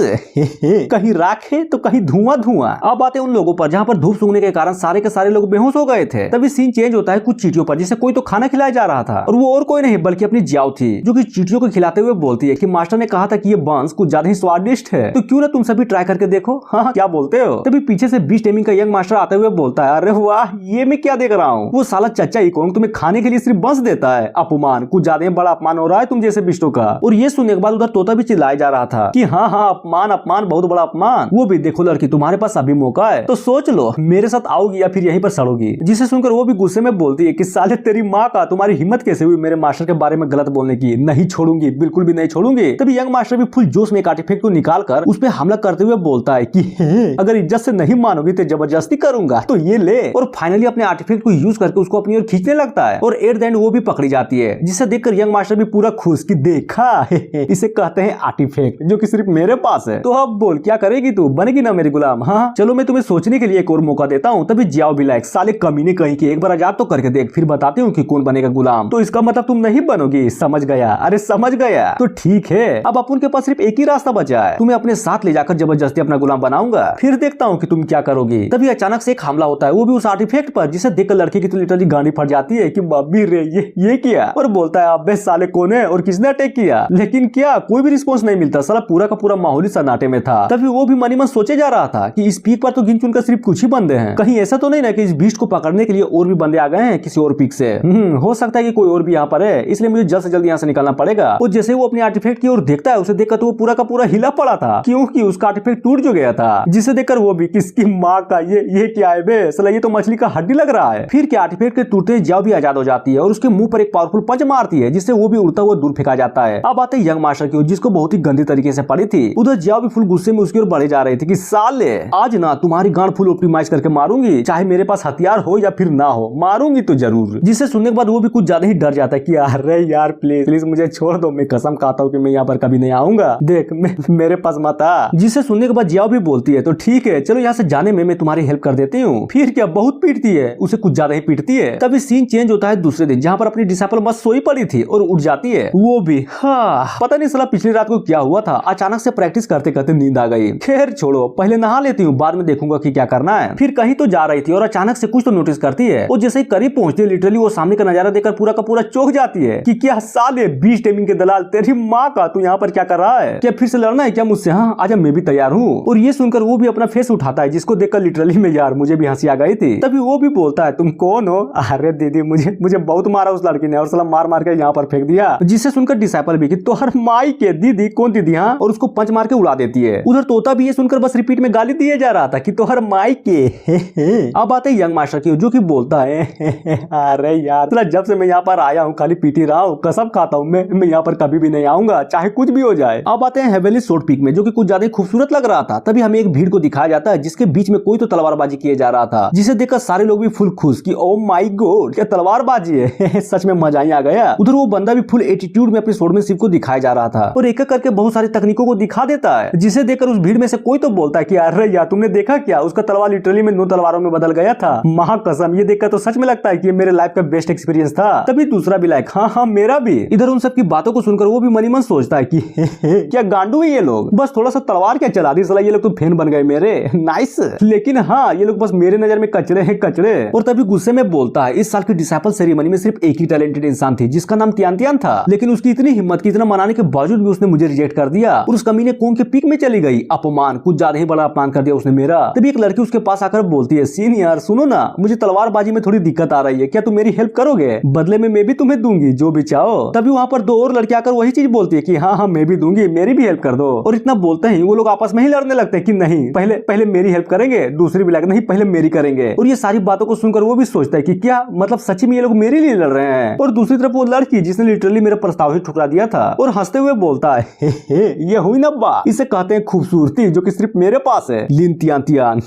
कहीं राख है तो कहीं धुआं धुआं। अब आते उन लोगों पर जहाँ पर धूप सूंघने के कारण सारे के सारे लोग बेहोश हो गए थे। तभी सीन चेंज होता है कुछ चींटियों पर, जिसे कोई तो खाना खिलाया जा रहा था, और वो और कोई नहीं बल्कि अपनी जियाओ थी, जो कि चींटियों को खिलाते हुए बोलती है कि मास्टर ने कहा था कि ये बंस कुछ ज्यादा ही स्वादिष्ट है, तो क्यों ना तुम सभी ट्राई करके देखो। हाँ, क्या बोलते हो। तभी पीछे से बीच टेमिंग का यंग मास्टर आते हुए बोलता है, अरे वाह, ये मैं क्या देख रहा हूँ, वो साला चच्चा इकोंग तुम्हें खाने के लिए सिर्फ बंस देता है, अपमान, कुछ ज्यादा ही बड़ा अपमान हो रहा है तुम जैसे बिष्टों का। और ये सुनने के बाद उधर तोता भी चिल्लाया जा रहा था कि हाँ हाँ, अपमान अपमान, बहुत बड़ा अपमान। वो भी देखो लड़की, तुम्हारे पास अभी मौका है, तो सोच लो, मेरे साथ आओगी या फिर यहीं पर सड़ोगी। जिसे सुनकर वो भी गुस्से में बोलती है कि साले तेरी माँ का, तुम्हारी हिम्मत कैसे हुई मेरे मास्टर के बारे में गलत बोलने की, नहीं छोड़ूंगी, बिल्कुल भी नहीं छोड़ूंगी। तभी यंग मास्टर भी फुल जोश में एक आर्टिफैक्ट को निकालकर उस पर हमला करते हुए बोलता है कि अगर इज्जत से नहीं मानोगी तो जबरदस्ती करूंगा, तो ये ले। और फाइनली अपने आर्टिफैक्ट को यूज करके उसको अपनी ओर खींचने लगता है, और एट द एंड वो भी पकड़ी जाती है, जिसे देखकर यंग मास्टर भी पूरा खुश कि देखा, इसे कहते हैं आर्टिफैक्ट, जो कि सिर्फ मेरे पास है। तो अब बोल, क्या करेगी तू, बनेगी ना मेरी गुलाम। हाँ चलो, मैं तुम्हें सोचने के लिए एक और मौका देता हूँ। तभी जियाओ भी लाइक, साले कमीने कहीं की, एक बार आजाद तो करके देख, फिर बताती हूँ कि कौन बनेगा गुलाम। तो इसका मतलब तुम नहीं बनोगी, समझ गया। अरे समझ गया, तो ठीक है, अब अपन के पास सिर्फ एक ही रास्ता बचा है, तुम्हें अपने साथ ले जाकर जबरदस्ती अपना गुलाम बनाऊंगा, फिर देखता हूँ कि तुम क्या करोगी। तभी अचानक से एक हमला होता है, वो भी उस आर्टिफैक्ट पर, जिसे देखकर लड़की की तो लिटरली गांडी फट जाती है कि बब्बी रे, ये किया। और बोलता है, अबे साले कौन है और किसने अटैक किया। लेकिन क्या, कोई भी रिस्पॉन्स नहीं मिलता, साला पूरा का पूरा माहौल ही सन्नाटे में था। तभी वो भी मनी मन सोचे जा रहा था कि इस पीक पर तो गिन चुन कर सिर्फ कुछ ही बंदे हैं, कहीं ऐसा तो नहीं ना कि इस बीस्ट को पकड़ने के लिए और भी बंदे आ गए हैं किसी और पीक से। हो सकता है कि कोई और भी यहाँ पर है, इसलिए मुझे जल्द से जल्द यहाँ से निकलना पड़ेगा। और जैसे वो अपने आर्टिफैक्ट की ओर देखता है, उसे देखकर तो वो पूरा का पूरा हिला पड़ा था, क्योंकि उसका आर्टिफैक्ट टूट जो गया था, जिसे देखकर वो भी किसकी माँ का ये क्या है बे, साला ये तो मछली का हड्डी लग रहा है। फिर क्या आर्टिफैक्ट के टूटते जाओ भी आजाद हो जाती है और उसके मुंह पर एक पावरफुल पंच मारती है, जिससे वो भी उड़ता हुआ दूर फेंका जाता है। अब आते यंग मास्टर की ओर, जिसको बहुत ही गंदी तरीके से पड़ी थी। उधर जाओ भी फुल गुस्से में उसकी ओर बढ़े जा रही थी कि साले आज ना तुम्हारी गांड फुल ऑप्टिमाइज करके मारूंगी, चाहे मेरे पास हथियार हो या फिर ना हो, मारूंगी तो जरूर। जिसे सुनने के बाद वो भी कुछ ज्यादा ही डर जाता है कि अरे यार प्लीज प्लीज मुझे छोड़ दो, मैं कसम खाता हूँ कि मैं यहाँ पर कभी नहीं आऊंगा, देख मेरे पास मत आ। जिसे सुनने के बाद जियाओ भी बोलती है तो ठीक है चलो यहाँ से जाने में मैं तुम्हारी हेल्प कर देती हूँ। फिर क्या बहुत पीटती है, उसे कुछ ज्यादा ही पीटती है। तभी सीन चेंज होता है दूसरे दिन, जहाँ पर अपनी डिसाइपल मस्त सोई पड़ी थी और उठ जाती है वो भी। हाँ पता नहीं साला पिछली रात को क्या हुआ था, अचानक से प्रैक्टिस करते करते नींद आ गई। खैर छोड़ो, पहले नहा लेती हूँ, बाद में देखूंगा कि क्या करना है। फिर कहीं तो जा रही थी और अचानक से कुछ तो नोटिस करती है और जैसे ही करीब पहुंचती है, लिटरली वो सामने का नजारा देखकर पूरा का पूरा चौंक जाती है कि क्या साले बीच टाइमिंग के दलाल, तेरी माँ का तू यहाँ पर क्या कर रहा है, क्या फिर से लड़ना है क्या मुझसे? हाँ आजा, मैं भी तैयार हूँ। और ये सुनकर वो भी अपना फेस उठाता है, जिसको देखकर लिटरली में यार मुझे भी हंसी आ गई थी। तभी वो भी बोलता है तुम कौन हो? अरे दीदी मुझे बहुत मारा उस लड़की ने और साला मार मार के यहाँ पर फेंक दिया। जिसे सुनकर डिसाइपल भी कि तो हर माई के दीदी कौन दीदी, हाँ, और उसको पंच मार के उड़ा देती है। उधर तोता भी ये सुनकर बस रिपीट में गाली दिए जा रहा था कि तो हर माई के। अब आते यंग मास्टर की, जो कि बोलता है अरे यार जब से मैं यहाँ पर आया हूँ खाली पीटी रहा हूँ, कसम खाता हूँ मैं यहाँ पर कभी भी नहीं आऊंगा, चाहे कुछ भी हो जाए। अब आते हैं हेवेली शॉर्ट पीक में, जो कि कुछ ज्यादा खूबसूरत लग रहा था। तभी हमें एक भीड़ को दिखाया जाता है, जिसके बीच में कोई तो तलवारबाजी किए जा रहा था, जिसे देखकर सारे लोग भी फुल खुश कि ओ माय गॉड क्या तलवारबाजी है। सच में मजा ही आ गया। उधर वो बंदा भी फुल एटीट्यूड में अपनी स्वॉर्डमैनशिप को दिखाया जा रहा था और एक एक करके बहुत सारी तकनीकों को दिखा देता है, जिसे देखकर उस भीड़ में से कोई तो बोलता है कि अरे यार तुमने देखा क्या, उसका तलवार लिटरली में 9 तलवारों में बदल गया था। महाकसम ये देखकर तो सच में लगता है कि ये मेरे लाइफ का बेस्ट एक्सपीरियंस था। तभी दूसरा भी लाइक हाँ मेरा भी। इधर उन सब की बातों को सुनकर वो भी मनी मन सोचता है कि क्या गांडू है ये लोग, बस थोड़ा सा तलवार क्या चला दी, साला ये लोग तो फैन बन गए मेरे। नाइस, लेकिन हाँ ये लोग बस मेरे नजर में कचड़े हैं कचड़े। और तभी गुस्से में बोलता है इस साल की डिसाइपल सेरेमनी में सिर्फ एक ही टैलेंटेड इंसान थी, जिसका नाम तियान तियान था, लेकिन उसकी इतनी हिम्मत की, इतना मनाने के बावजूद भी उसने मुझे रिजेक्ट कर दिया और उस कमीने कोंग के पीक में चली गई। अपमान, कुछ ज्यादा ही बड़ा अपमान कर दिया उसने मेरा। तभी एक लड़की उसके पास आकर बोलती है सीनियर सुनो ना, मुझे तलवारबाजी में थोड़ी दिक्कत आ रही है, क्या तुम मेरी हेल्प करोगे? बदले में मैं भी तुम्हें दूंगी जो भी चाहो। तभी वहाँ पर 2 और लड़की आकर वही चीज बोलती है कि हाँ मैं भी दूंगी, मेरी भी हेल्प कर दो। और इतना बोलते ही वो लोग आपस में ही लड़ने लगते हैं कि नहीं पहले मेरी हेल्प करेंगे, दूसरी भी नहीं पहले मेरी करेंगे। और ये सारी बातों को सुनकर वो भी सोचता है कि क्या मतलब सच्ची में ये लोग मेरे लिए लड़ रहे हैं। और दूसरी तरफ वो लड़की जिसने लिटरली मेरा प्रस्ताव ही ठुकरा दिया था और हंसते हुए बोलता है ये हुई ना बात, इसे कहते हैं खूबसूरती, जो कि सिर्फ मेरे पास है। लिन तियान तियान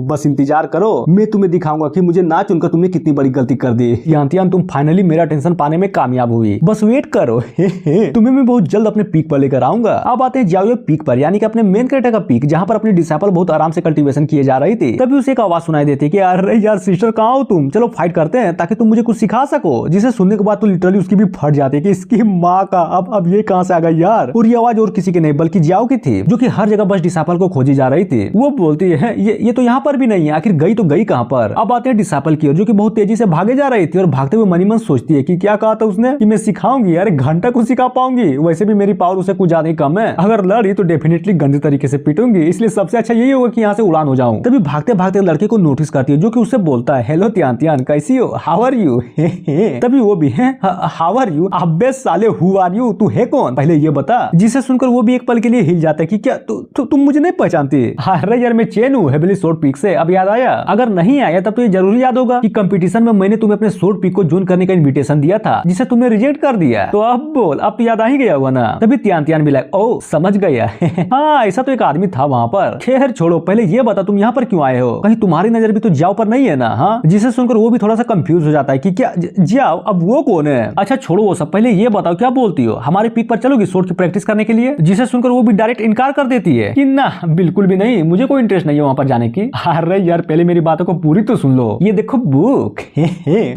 बस इंतजार करो, मैं तुम्हें दिखाऊंगा कि मुझे ना चुनकर तुमने कितनी बड़ी गलती कर दी। तियान तियान तुम फाइनली मेरा टेंशन पाने में कामयाब हुई, बस वेट करो तुम्हें मैं बहुत जल्द अपने पीक पर लेकर आऊंगा। अब आते हैं जाओ पीक पर, यानी कि अपने मेन कैरेक्टर का पीक, जहाँ पर अपनी डिसाइपल बहुत आराम से कल्टीवेशन किए जा रही थी। तभी उसे एक आवाज सुनाई देती है कि अरे यार सिस्टर कहाँ हो तुम, चलो फाइट करते हैं ताकि तुम मुझे कुछ सिखा सको। जिसे सुनने के बाद तो लिटरली उसकी भी फट जाती है कि इसकी माँ का अब ये कहाँ से आ गई यार। और ये आवाज और किसी की नहीं बल्कि जियाओ की थी, जो कि हर जगह बस डिसाइपल को खोजी जा रही थी। वो बोलती है ये तो यहाँ पर भी नहीं है, आखिर गई तो गई कहाँ पर। अब आते हैं डिसाइपल की ओर, जो कि बहुत तेजी से भागे जा रही थी और भागते हुए मनी मन सोचती है कि क्या कहा था उसने कि मैं सिखाऊंगी, अरे घंटा को सिखा पाऊंगी, वैसे भी मेरी पावर उसे कुछ ज्यादा ही कम है, अगर लड़ी तो डेफिनेटली गंदे तरीके से पीटूंगी, इसलिए सबसे अच्छा यही होगा कि यहाँ से उड़ान हो जाऊं। तभी भागते भागते लड़के को नोटिस करती है, जो कि उससे बोलता है हेलो तियान तियान कैसी हो, हाउ आर यू। तभी वो भी है हाउ आर यू, अबे साले हु आर यू, तू है कौन पहले ये बता। जिसे सुनकर वो भी एक पल के लिए हिल जाता है कि क्या तुम मुझे नहीं पहचानती। अरे यार मैं चेन हूँ हेवेली शॉर्ट पीक से, अब याद आया? अगर नहीं आया तब तो ये जरूर याद होगा कि कंपटीशन में मैंने तुम्हें अपने शॉर्ट पीक को ज्वाइन करने का इन्विटेशन दिया था, जिसे तुमने रिजेक्ट कर दिया। तो अब बोल, अब तो याद आ ही गया हुआ ना। तभी तियान तियान भी लाइक ओ समझ गया हाँ ऐसा तो एक आदमी था वहाँ पर। खैर छोड़ो, पहले ये बता तुम यहाँ पर क्यों आए हो, कहीं तुम्हारी नजर भी तो जाओ पर नहीं है ना? हाँ। जिसे सुनकर वो भी थोड़ा सा कंफ्यूज हो जाता है कि क्या जाओ अब वो कौन है। अच्छा छोड़ो वो सब, पहले ये बताओ क्या बोलती हो, हमारे पीक पर चलोगी शॉर्ट की प्रैक्टिस करने के लिए? जिसे सुनकर वो भी डायरेक्ट इनकार कर देती है कि ना बिल्कुल भी नहीं, मुझे कोई इंटरेस्ट नहीं है वहाँ पर जाने की। अरे यार पहले मेरी बातों को पूरी तो सुन लो, ये देखो बुक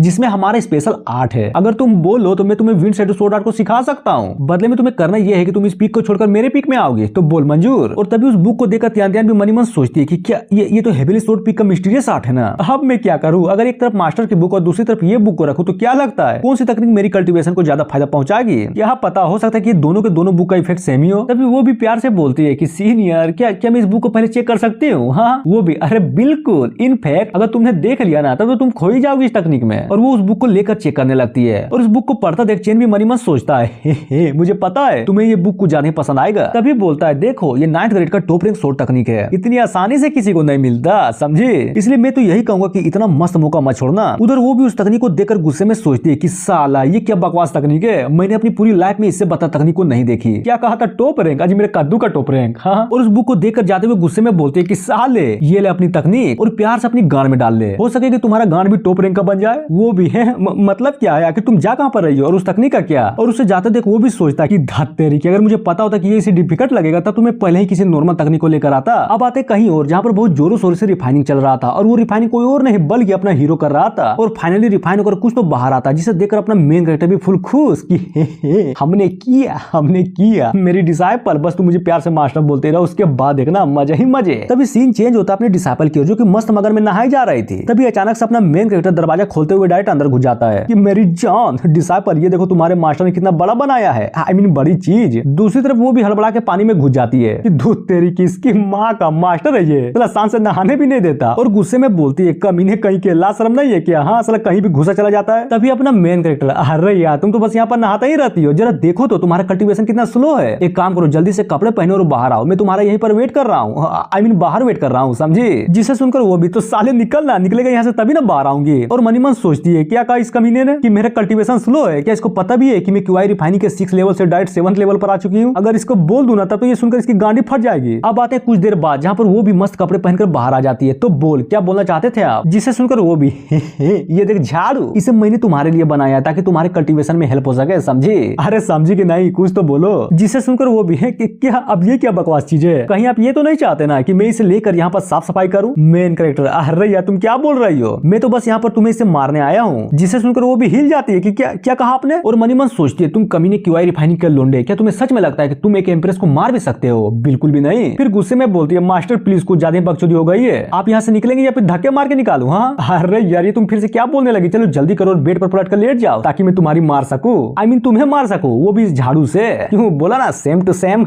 जिसमें हमारा स्पेशल आर्ट है, अगर तुम बोलो तो मैं तुम्हें विंड शैडो स्वॉर्ड आर्ट को सिखा सकता हूँ, बदले में तुम्हें करना यह है कि तुम इस पीक को छोड़कर मेरे पीक में आओगे, तो बोल मंजूर। और तभी उस बुक को देखकर तियान तियान भी मनी मन सोचती है कि क्या ये तो हेवेली शॉर्ट पीक का मिस्टीरियस आर्ट है ना। अब मैं क्या करूँ, अगर एक तरफ मास्टर की बुक और दूसरी तरफ ये बुक को रखूँ तो क्या लगता है कौन सी तकनीक मेरी कल्टीवेशन को ज्यादा फायदा पहुंचाएगी? यहाँ पता हो सकता है कि दोनों के दोनों बुक का इफेक्ट सेम ही हो। तभी वो भी प्यार से बोलती है कि सीनियर सर क्या क्या मैं इस बुक को पहले चेक कर सकती हूँ? हाँ वो भी, अरे बिल्कुल। इनफैक्ट अगर तुमने देख लिया ना तब तो तुम खो ही जाओगी इस तकनीक में। और वो उस बुक को लेकर चेक करने लगती है और उस बुक को पढ़ता देख चेन भी मनी मन सोचता है हे मुझे पता है तुम्हें ये बुक कुछ ज्यादा पसंद आएगा। तभी बोलता है देखो ये 9th ग्रेड का टॉप रैंक शॉर्ट तकनीक है, इतनी आसानी से किसी को नहीं मिलता, समझे? इसलिए मैं तो यही कहूंगा कि इतना मस्त मौका मत छोड़ना। उधर वो भी उस तकनीक को देखकर गुस्से में सोचती है कि साला ये क्या बकवास तकनीक है, मैंने अपनी पूरी लाइफ में इससे बता तकनीक को नहीं देखी। क्या कहा था टॉप रैंक, आज मेरे कद्दू का टॉप रैंक। हाँ, और उस बुक को देखकर जाते हुए गुस्से में बोलते है कि साले ये ले अपनी तकनीक और प्यार से अपनी गांड में डाल ले, हो सके कि तुम्हारा गांड भी टॉप रैंक का बन जाए। वो भी है मतलब क्या है कि तुम जा कहां पर रही हो और उस तकनीक का क्या? और उससे जाते देख वो भी सोचता है कि धत तेरी की, अगर मुझे पता होता कि ये इसे डिफिकल्ट लगेगा तब तुम्हें पहले ही किसी नॉर्मल तकनीक को लेकर आता। अब आते कहीं और जहां पर बहुत जोरों शोरों से रिफाइनिंग चल रहा था और वो रिफाइनिंग कोई और नहीं बल्कि अपना हीरो कर रहा था। और फाइनली रिफाइन होकर कुछ तो बाहर आता जिसे देखकर अपना मेन कैरेक्टर भी फुल खुश कि हे हमने किया मेरी डिसाइपल, बस तू मुझे प्यार से मास्टर बोलते रहो, उसके बाद देखना मजे ही मजे। तभी सीन चेंज होता अपने डिसाइपल की ओर जो कि मस्त मगन में नहाई जा रही थी। तभी अचानक से अपना मेन कैरेक्टर दरवाजा खोलते हुए डायरेक्ट अंदर घुस जाता है कि मेरी जान डिसाइपल ये देखो तुम्हारे मास्टर ने कितना बड़ा बनाया है, आई मीन बड़ी चीज। दूसरी तरफ वो भी हड़बड़ा के पानी में घुस जाती है कि धूत तेरी की, इसकी माँ का मास्टर है ये, साला सांस से नहाने भी नहीं देता। और गुस्से में बोलती है कमीने कहीं के ला शर्म नहीं है क्या? हाँ साला कहीं भी घुसा चला जाता है। तभी अपना मेन कैरेक्टर अरे यार तुम तो बस यहाँ पर नहाता ही रहती हो, जरा देखो तो तुम्हारा कल्टीवेशन कितना स्लो है। एक काम करो जल्दी से कपड़े पहनो और बाहर आओ, मैं तुम्हारा यहीं पर वेट कर रहा हूँ, आई मीन बाहर वेट कर रहा हूँ, समझी? जिसे सुनकर वो भी तो साले निकलेगा यहाँ से तभी ना बाहर आऊंगी। और मनी मन सोचती है क्या कहा इस कमीने ने कि मेरा कल्टीवेशन स्लो है, क्या इसको पता भी है कि मैं क्यूआई रिफाइनिंग के 6 लेवल से डायरेक्ट 7th लेवल पर आ चुकी हूँ? अगर इसको बोल दूं ना तब तो ये सुनकर इसकी गांडी फट जाएगी। अब आते कुछ देर बाद जहाँ पर वो भी मस्त कपड़े पहनकर बाहर आ जाती है। तो बोल क्या बोलना चाहते थे आप? जिसे सुनकर वो भी ये देख झाड़ू, इसे मैंने तुम्हारे लिए बनाया ताकि तुम्हारे कल्टीवेशन में हेल्प हो सके, समझे? अरे समझी कि नहीं, कुछ तो बोलो। जिसे सुनकर वो भी है कि क्या अब ये क्या बकवास चीज है, कहीं आप ये तो नहीं चाहते ना कि मैं इसे लेकर यहाँ पर साफ सफाई करूँ? मेन कैरेक्टर अरे यार तुम क्या बोल रही हो, मैं तो बस यहाँ पर तुम्हें इसे मारने आया हूँ। जिसे सुनकर वो भी हिल जाती है कि क्या कहा आपने? और मनी मन सोचती है तुम कमीने क्यूआई रिफाइनिंग के लोंडे, क्या तुम्हें सच में लगता है कि तुम एक एम्प्रेस को मार भी सकते हो? बिल्कुल भी नहीं। फिर गुस्से में बोलती है मास्टर प्लीज कुछ ज्यादा बकचोदी हो गई है, आप यहाँ से निकलेंगे या फिर धक्के मार के निकालूं? हाँ अरे यार ये तुम फिर से क्या बोलने लगी, चलो जल्दी करो और बेड पर पलट कर लेट जाओ ताकि मैं तुम्हारी मार सकूं, आई मीन तुम्हें मार सकूं, वो भी इस झाड़ू से। क्यों बोला ना सेम टू सेम।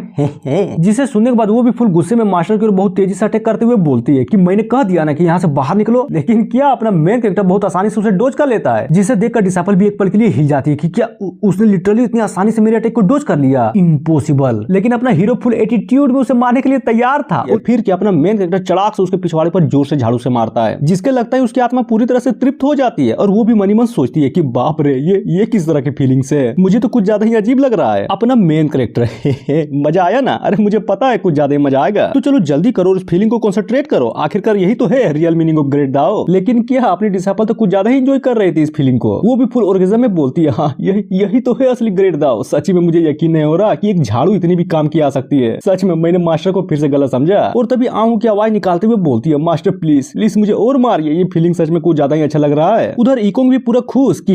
जिसे सुनने के बाद वो भी फुल गुस्से में मास्टर की ओर बहुत तेजी से अटैक करते हुए बोलती है कि मैंने कह दिया ना कि यहाँ से बाहर निकलो, लेकिन क्या अपना मेन कैरेक्टर बहुत आसानी से उसे डोज कर लेता है। जिसे देखकर डिसाइपल भी एक पल के लिए हिल जाती है कि क्या उसने लिटरली इतनी आसानी से मेरे अटैक को डोज कर लिया, इम्पॉसिबल। लेकिन अपना हीरो फुल एटीट्यूड में उसे मारने के लिए तैयार था। और फिर क्या अपना मेन कैरेक्टर चड़ाक से उसके पिछवाड़े पर जोर से झाड़ू से मारता है, जिसके लगता है उसकी आत्मा पूरी तरह से तृप्त हो जाती है। और वो भी मनी मन सोचती है कि बाप रे ये किस तरह की फीलिंग्स है, मुझे तो कुछ ज्यादा ही अजीब लग रहा है। अपना मेन कैरेक्टर मजा आया ना? अरे मुझे पता है कुछ ज्यादा ही मजा आएगा, तो चलो जल्दी करो इस फीलिंग को कंसंट्रेट करो, आखिरकार यही तो है रियल मीनिंग ऑफ ग्रेट दाओ। लेकिन क्या अपनी डिसाइपल तो कुछ ज्यादा ही एंजॉय कर रही थी इस फीलिंग को। वो भी फुल ऑर्गेज़म में बोलती है हाँ यही तो है असली ग्रेट दाओ। सच में मुझे यकीन नहीं हो रहा कि एक झाड़ू इतनी भी काम की आ सकती है, सच में मैंने मास्टर को फिर से गलत समझा। और तभी आऊं की आवाज निकालते हुए बोलती है मास्टर प्लीज मुझे और मारिए, ये फीलिंग सच में कुछ ज्यादा ही अच्छा लग रहा है। उधर इकोंग भी पूरा खुश कि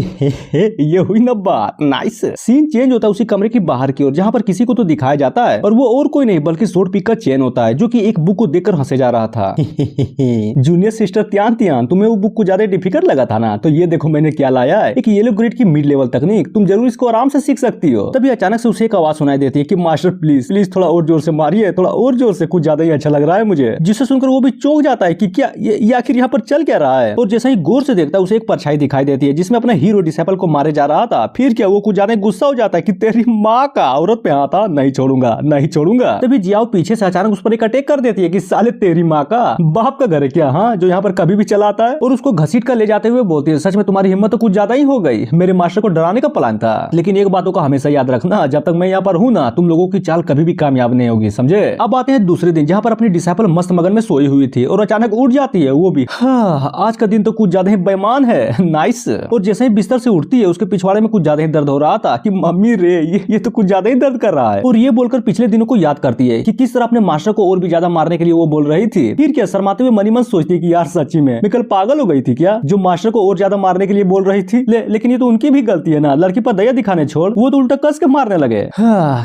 ये हुई ना बात, नाइस। सीन चेंज होता है उसी कमरे की बाहर की ओर जहाँ पर किसी को तो दिखाया जाता है और वो और कोई नहीं बल्कि सोट पिक का चेन होता है जो कि एक बुक को देखकर हंसे जा रहा था। जूनियर सिस्टर त्यान तुम्हें वो बुक को ज्यादा डिफिकल्ट लगा था ना, तो ये देखो मैंने क्या लाया है, एक येलो ग्रेड की मिड लेवल तकनीक, तुम जरूर इसको आराम से सीख सकती हो। तभी अचानक से उसे एक आवाज सुनाई देती है कि मास्टर प्लीज थोड़ा और जोर से मारिए, थोड़ा और जोर से, कुछ ज्यादा ही अच्छा लग रहा है मुझे। जिसे सुनकर वो भी चौंक जाता है कि क्या ये आखिर यहाँ पर चल क्या रहा है। और जैसा ही गौर से देखता है उसे एक परछाई दिखाई देती है जिसमें अपना हीरो डिसाइपल को मारे जा रहा था। फिर क्या वो कुछ ज्यादा गुस्सा हो जाता है कि तेरी माँ का औरत पे हाथ था, नहीं छोड़ूंगा। तभी जियाओ पीछे से अचानक उस पर एक अटैक कर देती है कि साले तेरी माँ का बाप का घर है क्या, हाँ जो यहाँ पर कभी भी चला आता है। और उसको घसीट कर ले जाते हुए बोलती है सच में तुम्हारी हिम्मत तो कुछ ज्यादा ही हो गई, मेरे मास्टर को डराने का प्लान था, लेकिन एक बातों का हमेशा याद रखना, जब तक मैं यहाँ पर हूँ ना तुम लोगों की चाल कभी भी कामयाब नहीं होगी, समझे। अब आते हैं दूसरे दिन जहाँ पर अपनी डिसाइपल मस्त मगन में सोई हुई थी और अचानक उठ जाती है वो भी। हाँ, आज का दिन तो कुछ ज्यादा ही बेईमान है, नाइस। और जैसे ही बिस्तर से उठती है उसके पिछवाड़े में कुछ ज्यादा ही दर्द हो रहा था कि मम्मी रे ये तो कुछ ज्यादा ही दर्द कर रहा है। और ये बोलकर पिछले दिनों को याद करती है कि किस तरह अपने मास्टर को और भी ज्यादा मारने के लिए वो बोल रही थी। फिर क्या शर्माते हुए मनी मन सोचती है कि यार सच्ची में मैं कल पागल हो गई थी क्या, जो मास्टर को और ज्यादा मारने के लिए बोल रही थी। लेकिन ये तो उनकी भी गलती है ना, लड़की पर दया दिखाने छोड़ वो तो उल्टा कस के मारने लगे।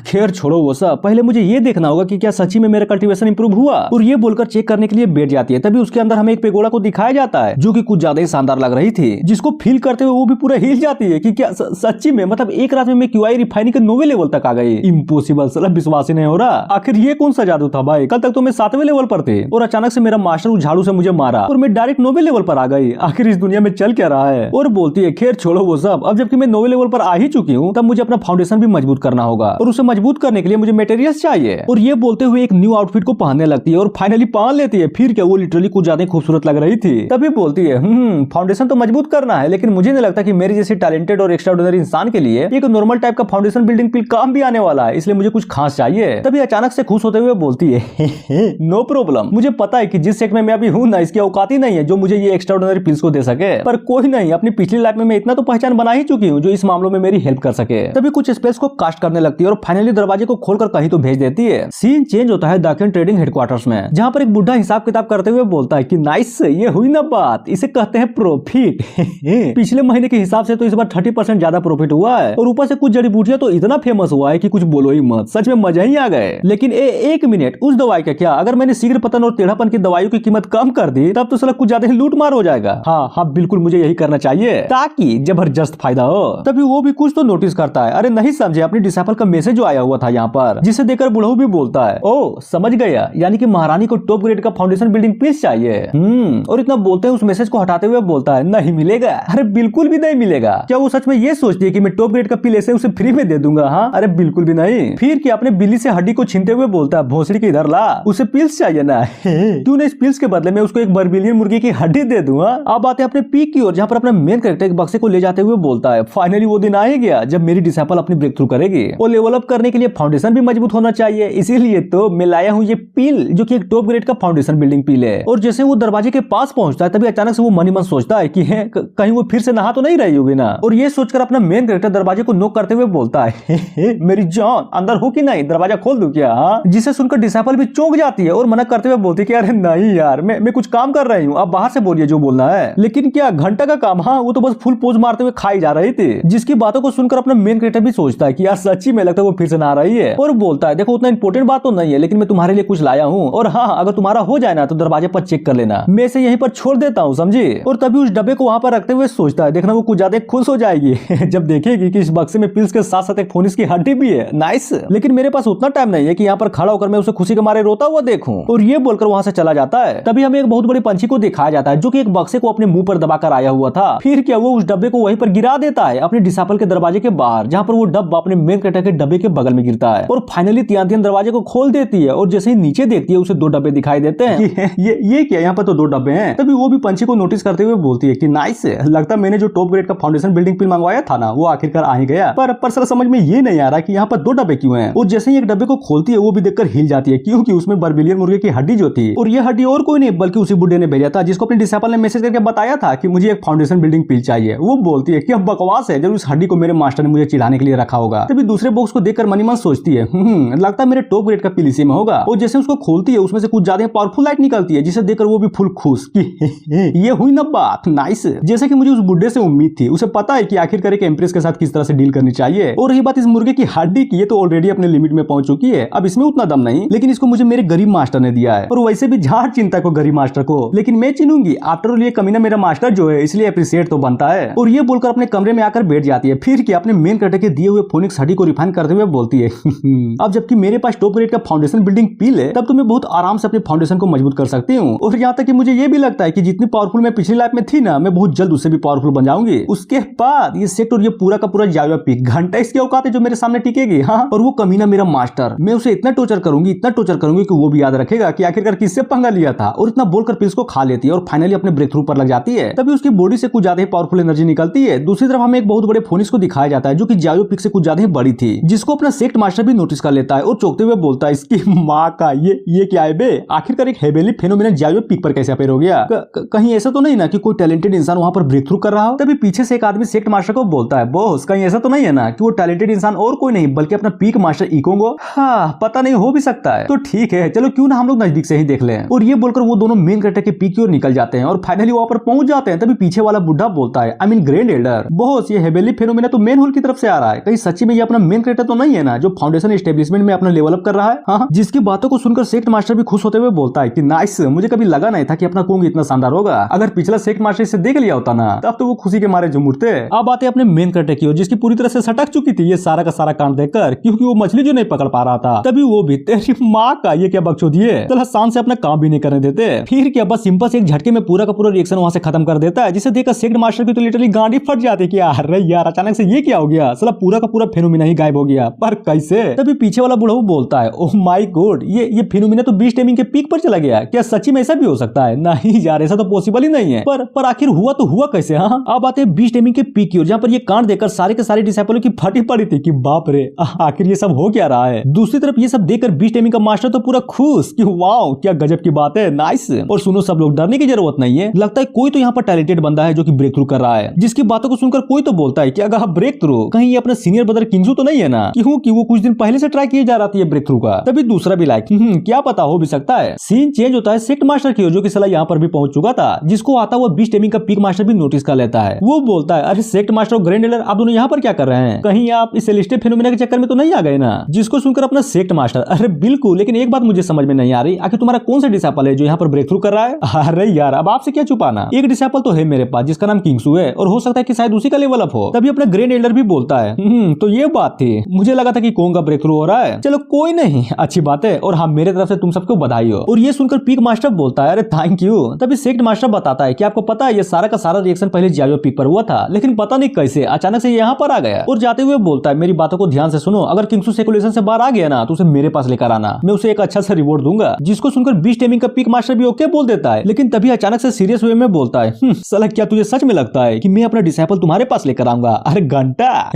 खैर छोड़ो वो सब, पहले मुझे ये देखना होगा कि क्या सच्ची में मेरा कल्टीवेशन इंप्रूव हुआ। और ये बोलकर चेक करने के लिए बैठ जाती है। तभी उसके अंदर हमें एक पेगोड़ा को दिखाया जाता है जो कि कुछ ज्यादा ही शानदार लग रही थी, जिसको फील करते हुए वो भी पूरा हिल जाती है कि क्या सच्ची में मतलब एक रात में मैं क्यूआई रिफाइनिंग के 9वें लेवल तक आ गई। इम्पॉसिबल, साला विश्वास ही नहीं हो रहा। आखिर ये कौन सा जादू था भाई, कल तक तो मैं 7वें लेवल पर थे और अचानक से मेरा मास्टर उस झाड़ू से मुझे मारा और मैं डायरेक्ट 9वें लेवल पर आ गई। आखिर इस दुनिया में चल क्या रहा है। और बोलती है खैर छोड़ो वो सब, अब जबकि मैं 9वें लेवल पर आ ही चुकी हूँ तब मुझे अपना फाउंडेशन भी मजबूत करना होगा और उसे मजबूत करने के लिए मुझे मटेरियल्स चाहिए। और ये बोलते हुए एक न्यू आउटफिट को पहनने लगती है और फाइनली पहन लेती है। फिर क्या वो लिटरली कुछ ज्यादा खूबसूरत लग रही थी। तभी बोलती है फाउंडेशन तो मजबूत करना है, लेकिन मुझे नहीं लगता कि मेरी जैसे टैलेंटेड और एक्स्ट्राऑर्डिनरी इंसान के लिए एक नॉर्मल टाइप का फाउंडेशन बिल्डिंग पिल काम भी आने वाला है, इसलिए मुझे कुछ खास चाहिए। तभी अचानक से खुश होते हुए बोलती है नो प्रॉब्लम, मुझे पता है कि जिस सेट में मैं अभी हूँ ना, इसकी औकात ही नहीं है जो मुझे ये एक्स्ट्राऑर्डिनरी पिल्स को दे सके, पर कोई नहीं, अपनी पिछली लाइफ में मैं इतना तो पहचान बना ही चुकी हूँ जो इस मामलों में मेरी हेल्प कर सके। तभी कुछ स्पेस को कास्ट करने लगती है और फाइनली दरवाजे को खोलकर कहीं तो भेज देती है। सीन चेंज होता है दाकिन ट्रेडिंग हेडक्वार्टर्स में, जहाँ पर एक बुढ़ा हिसाब किताब करते हुए बोलता है कि नाइस, ये हुई ना बात, इसे कहते हैं प्रॉफिट। पिछले महीने के हिसाब से तो इस बार 30% ज्यादा प्रॉफिट हुआ है और ऊपर से कुछ जड़ी बूटियां तो इतना फेमस हुआ है कि कुछ बोलो ही मत, सच में मजा ही आ गए। लेकिन एक मिनट, उस दवाई का क्या? अगर मैंने शीघ्र पतन और टेढ़ापन की दवाइयों की कीमत कम कर दी तब तो साला कुछ ज्यादा ही लूट मार हो जाएगा। हाँ हाँ बिल्कुल, मुझे यही करना चाहिए ताकि जबरदस्त फायदा हो। तभी वो भी कुछ तो नोटिस करता है, अरे नहीं समझे, अपनी डिसाइपल का मैसेज जो आया हुआ था यहाँ पर, जिसे देखकर बुढ़ऊ भी बोलता है ओ समझ गया, यानी कि महारानी को टॉप ग्रेड का फाउंडेशन बिल्डिंग पीस चाहिए। और इतना बोलते हैं उस मैसेज को हटाते हुए बोलता है नहीं मिलेगा। अरे बिल्कुल भी नहीं मिलेगा। क्या वो सच में ये सोचती है कि मैं टॉप ग्रेड का पिल ऐसे उसे फ्री में दे दूंगा? हाँ अरे बिल्कुल भी नहीं। फिर क्या अपने बिल्ली से हड्डी को छीनते हुए बोलता है भोसड़ी के इधर ला, उसे पिल्स चाहिए ना। क्यों नहीं, इस पिल्स के बदले में उसको एक बर्बिलियन मुर्गी की हड्डी दे दूंगा। अब आते हैं अपने पीक की ओर, जहाँ पर अपना मेन कैरेक्टर एक बक्से को ले जाते हुए बोलता है फाइनली वो दिन आ ही गया जब मेरी डिसाइपल अपनी ब्रेक थ्रू करेगी और लेवल अप करने के लिए फाउंडेशन भी मजबूत होना चाहिए, इसीलिए तो मैं लाया हूँ ये पिल जो कि एक टॉप ग्रेड का फाउंडेशन बिल्डिंग पिल है। और जैसे वो दरवाजे के पास पहुंचता है तभी अचानक से वो मन ही मन सोचता है कि कहीं वो फिर से नहा तो नहीं रही होगी ना। और ये सोचकर अपना मेन कैरेक्टर दरवाजे को नॉक करते हुए बोलता है मेरी जान अंदर हो कि नहीं, दरवाजा खोल दूं क्या? जिसे सुनकर डिसाइपल भी चौंक जाती है और मना करते हुए बोलती है कि अरे नहीं यार, मैं कुछ काम कर रही हूँ, आप बाहर से बोलिए जो बोलना है। लेकिन क्या घंटा का काम? हाँ वो तो बस फुल पोज मारते हुए खाई जा रही थी। जिसकी बातों को सुनकर अपना मेन कैरेक्टर भी सोचता है कि यार सच्ची में लगता है वो फिर से नहा रही है और बोलता है देखो उतना इंपॉर्टेंट बात तो नहीं है, लेकिन मैं तुम्हारे लिए कुछ लाया हूँ और हाँ अगर तुम्हारा हो जाए ना तो दरवाजे पर चेक कर लेना, मैं इसे यहीं पर छोड़ देता हूँ समझी। और तभी उस डब्बे को वहां पर रखते हुए सोचता है देखना वो कुछ ज्यादा खुश हो जाएगी जब देखेगी कि इस बक्से में पिल्स के साथ साथ एक फोनिस की हड्डी भी है। नाइस, लेकिन मेरे पास उतना टाइम नहीं है कि यहाँ पर खड़ा होकर मैं उसे खुशी के मारे रोता हुआ देखूं। और ये बोलकर वहां से चला जाता है। तभी हमें एक बहुत बड़ी पंछी को दिखाया जाता है जो कि एक बक्से को अपने मुंह पर दबाकर आया हुआ था। फिर क्या वो उस डब्बे को वहीं पर गिरा देता है अपने डिसाइपल के दरवाजे के बाहर, जहाँ पर वो डब्बा अपने मेन कैरेक्टर के डब्बे के बगल में गिरता है। और फाइनली तियान दरवाजे को खोल देती है और जैसे ही नीचे देखती है उसे 2 डब्बे दिखाई देते हैं। ये क्या, यहाँ पर तो 2 डब्बे हैं। तभी वो भी पंछी को नोटिस करते हुए बोलती है कि नाइस, लगता मैंने जो टॉप ग्रेड का फाउंडेशन बिल्डिंग पिल मंगवाया था ना वो आखिरकार आ ही गया। पर सर समझ में ये नहीं आ रहा कि यहाँ पर 2 डब्बे क्यों हैं। और जैसे ही एक डब्बे को खोलती है वो भी देखकर हिल जाती है क्योंकि उसमें बर्बिलियन मुर्गे की हड्डी जो थी, और ये हड्डी और कोई नहीं बल्कि उसी बुड्ढे ने भेजा था जिसको अपने डिसाइपल ने मैसेज करके बताया था कि मुझे एक फाउंडेशन बिल्डिंग पिल चाहिए। वो बोलती है कि अब बकवास है, जरूर इस हड्डी को मेरे मास्टर ने मुझे चिढ़ाने के लिए रखा होगा। तभी दूसरे बॉक्स को देखकर मनी मन सोचती है लगता है मेरे टॉप ग्रेड का पिल इसी में होगा। और जैसे उसको खोलती है उसमें से कुछ ज्यादा पावरफुल लाइट निकलती है जिसे देखकर वो भी फुल खुश कि ये हुई ना बात। नाइस, जैसे कि मुझे उस बुड्ढे से उम्मीद थी, उसे पता है कि आखिरकार एक एम्प्रेस के साथ किस तरह से डील करनी चाहिए। और रही बात इस मुर्गे की हड्डी की, ये तो ऑलरेडी अपने लिमिट में पहुंच चुकी है, अब इसमें उतना दम नहीं, लेकिन इसको मुझे मेरे गरीब मास्टर ने दिया है। और वैसे भी झाड़ चिंता को गरीब मास्टर को, लेकिन मैं चिन्हूंगी, आफ्टर ऑल ये कमीना मेरा मास्टर जो है, इसलिए अप्रिशिएट तो बनता है। और ये बोलकर अपने कमरे में आकर बैठ जाती है। फिर क्या अपने मेन कैरेक्टर के दिए हुए फोनिक्स हड्डी को रिफाइन करते हुए बोलती है अब जबकि मेरे पास टॉप ग्रेड का फाउंडेशन बिल्डिंग पिल है, तब तो मैं बहुत आराम से अपने फाउंडेशन को मजबूत कर सकती हूँ। और यहाँ तक कि मुझे ये भी लगता है कि जितनी पावरफुल मैं पिछली लाइफ में थी ना, मैं बहुत जल्द उससे भी पावरफुल बन जाऊंगी। उसके बाद ये सेट और ये पूरा का पूरा जावा पिक घंटा इसकी औकात है जो मेरे सामने टिकेगी। हाँ, और वो कमीना मेरा मास्टर, मैं उसे इतना टॉर्चर करूंगी कि वो भी याद रखेगा कि आखिरकार किससे पंगा लिया था। और इतना बोलकर पिल्स को खा लेती है और फाइनली अपने ब्रेक थ्रू पर लग जाती है। तभी उसकी बॉडी से कुछ ज्यादा ही पावरफुल एनर्जी निकलती है। दूसरी तरफ हमें एक बहुत बड़े फोनिक्स को दिखाया जाता है जो कि जावा पिक से कुछ ज्यादा ही बड़ी थी, जिसको अपना सेक्ट मास्टर भी नोटिस कर लेता है और चौंकते हुए बोलता है इसकी माँ का ये क्या है बे, आखिरकार एक हेवेली फेनोमेनन जावा पिक पर कैसे अपेयर हो गया? कहीं ऐसा तो नहीं ना कि कोई टैलेंटेड इंसान वहां पर ब्रेक थ्रू कर रहा हो? तभी पीछे से एक आदमी सेक्ट मास्टर को बोलता है बॉस कहीं ऐसा तो नहीं है ना कि वो टैलेंटेड इंसान और कोई नहीं बल्कि अपना पीक मास्टर इकोंगो? हाँ पता नहीं, हो भी सकता है। तो ठीक है चलो क्यों ना हम लोग नजदीक से ही देख लें। और ये बोलकर वो दोनों मेन कैरेक्टर के पीक की ओर निकल जाते हैं और फाइनली वहां पर पहुंच जाते हैं। तभी पीछे वाला बुढ़ा बोलता है I mean grand Elder, boss ये हेवेली फेनोमेना तो मेन होल की तरफ से आ रहा है, कहीं सच्ची में ये अपना मेन कैरेक्टर तो नहीं है ना जो फाउंडेशन एस्टेब्लिशमेंट में अपना लेवल अप कर रहा है? हाँ, जिसकी बातों को सुनकर सेक्ट मास्टर भी खुश होते हुए बोलता है कि नाइस, मुझे कभी लगा नहीं था कि अपना कुंग इतना शानदार होगा। अगर पिछला सेक्ट मास्टर इसे देख लिया होता ना तब तो वो खुशी के मारे झूमते। अब आते अपने मेन कैरेक्टर की ओर जिसकी पूरी तरह से सटक चुकी थी ये सारा का सारा कांड देखकर, क्योंकि वो मछली जो नहीं पकड़ पा रहा था। तभी वो भी अरे माँ का ये क्या बकचोदी है, तो शान से अपना काम भी नहीं करने देते। फिर क्या बस सिंपल से एक झटके में पूरा का पूरा रिएक्शन वहां से खत्म कर देता है, जिसे देखकर सेक्ट मास्टर की तो लिटरली गांडी फट जाती है कि अरे यार अचानक से ये क्या हो गया, साला पूरा का पूरा फेनोमेना ही गायब हो गया। पर कैसे? तभी पीछे वाला बुढ़ऊ बोलता है, ओह माय गॉड, ये फेनोमेना तो बीस्ट टाइमिंग के पीक पर चला गया। क्या सच्ची में ऐसा भी हो सकता है? नहीं यार, ऐसा तो पॉसिबल ही नहीं है। पर आखिर हुआ तो हुआ कैसे? हाँ, अब आते हैं बीस्ट टाइमिंग के पीक की ओर, जहाँ पर ये कांड देखकर सारे के सारे डिसाइपलों की फटी पड़ी थी कि बाप रे, आखिर ये सब हो क्या रहा है। दूसरी तरफ ये सब देखकर बीस्ट टाइमिंग का मास्टर तो पूरा खुश कि वाओ क्या गजब की बात है, नाइस। और सुनो सब लोग, डरने की जरूरत नहीं है, लगता है कोई तो यहाँ पर टैलेंटेड बंदा है जो कि ब्रेक थ्रू कर रहा है। जिसकी बातों को सुनकर कोई तो बोलता है कि अगर ब्रेक थ्रू कहीं ये अपना सीनियर ब्रदर किंग्सू तो नहीं है ना, क्यों कि वो कुछ दिन पहले से ट्राई किए जा रहा था ये ब्रेक थ्रू का। तभी दूसरा भी लाइक क्या पता हो भी सकता है। सीन चेंज होता है सेक्ट मास्टर की ओर, जो कि साला यहाँ पर भी पहुंच चुका था, जिसको आता हुआ बीस्ट टाइमिंग का पीक मास्टर भी नोटिस कर लेता है। वो बोलता है, अरे सेक्ट मास्टर और ग्रैंड एलर, आप दोनों यहाँ पर क्या कर रहे हैं? कहीं आप इस सेलेस्टियल फेनोमेना के चक्कर में तो नहीं आ गए ना? जिसको सुनकर अपना सेक्ट मास्टर, अरे बिल्कुल, लेकिन एक बात मुझे समझ में नहीं आ रही, आखिर तुम्हारा कौन सा डिसाइपल है जो यहाँ पर ब्रेक थ्रू कर रहा है? अरे यार, अब आपसे क्या छुपाना, एक डिसाइपल तो है मेरे पास जिसका नाम किंग्सू है, और हो सकता है कि शायद उसी का लेवल अप हो। तभी अपना ग्रैंड एल्डर भी बोलता है, तो ये बात थी, मुझे लगा था कि कौन का ब्रेक थ्रू हो रहा है। चलो कोई नहीं, अच्छी बात है, और हाँ मेरे तरफ से तुम सबको बधाई हो। और ये सुनकर पीक मास्टर बोलता है, अरे थैंक यू। तभी सेक्ट मास्टर बताता है कि आपको पता है ये सारा का सारा रिएक्शन पहले जियाओ पीक पर हुआ था, लेकिन पता नहीं कैसे अचानक से यहाँ पर आ गया। और जाते हुए बोलता है, मेरी बातों को ध्यान से सुनो, अगर किंग्सू सर्कुलेशन से बाहर आ गया ना तो उसे मेरे पास लेकर आना, मैं उसे एक अच्छा सा रिवॉर्ड दूंगा। जिसको सुनकर बीस्ट टाइमिंग का पीक मास्टर भी ओके बोल देता है, लेकिन तभी अचानक से सीरियस वे में बोलता है, साला क्या तुझे सच में लगता है कि मैं अपना डिसाइपल तुम्हारे पास लेकर आऊंगा? अरे घंटा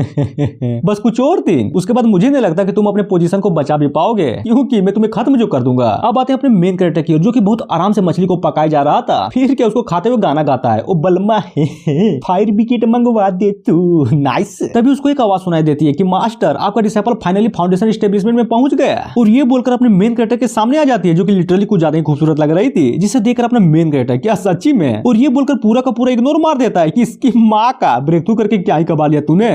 बस कुछ और दिन, उसके बाद मुझे नहीं लगता कि तुम अपने पोजीशन को बचा भी पाओगे, क्योंकि मैं तुम्हें खत्म जो कर दूंगा। अब आते हैं अपने मेन कैरेक्टर की ओर, जो कि बहुत आराम से मछली को पकाया जा रहा था। फिर क्या उसको खाते हुए गाना गाता है, ओ बलमा फायर विकेट मंगवा दे तू, नाइस। तभी उसको एक आवाज सुनाई देती है कि मास्टर, आपका डिसाइपल फाइनली फाउंडेशन एस्टेब्लिशमेंट में पहुंच गया। और ये बोलकर अपने मेन कैरेक्टर के सामने आ जाती है, जो कि लिटरली कुछ ज्यादा ही खूबसूरत लग रही थी, जिसे देखकर अपना मेन कैरेक्टर, क्या सच्ची में? और ये बोलकर पूरा का पूरा इग्नोर मार देता है कि इसकी माँ का ब्रेक थ्रू करके क्या ही कमा लिया तूने।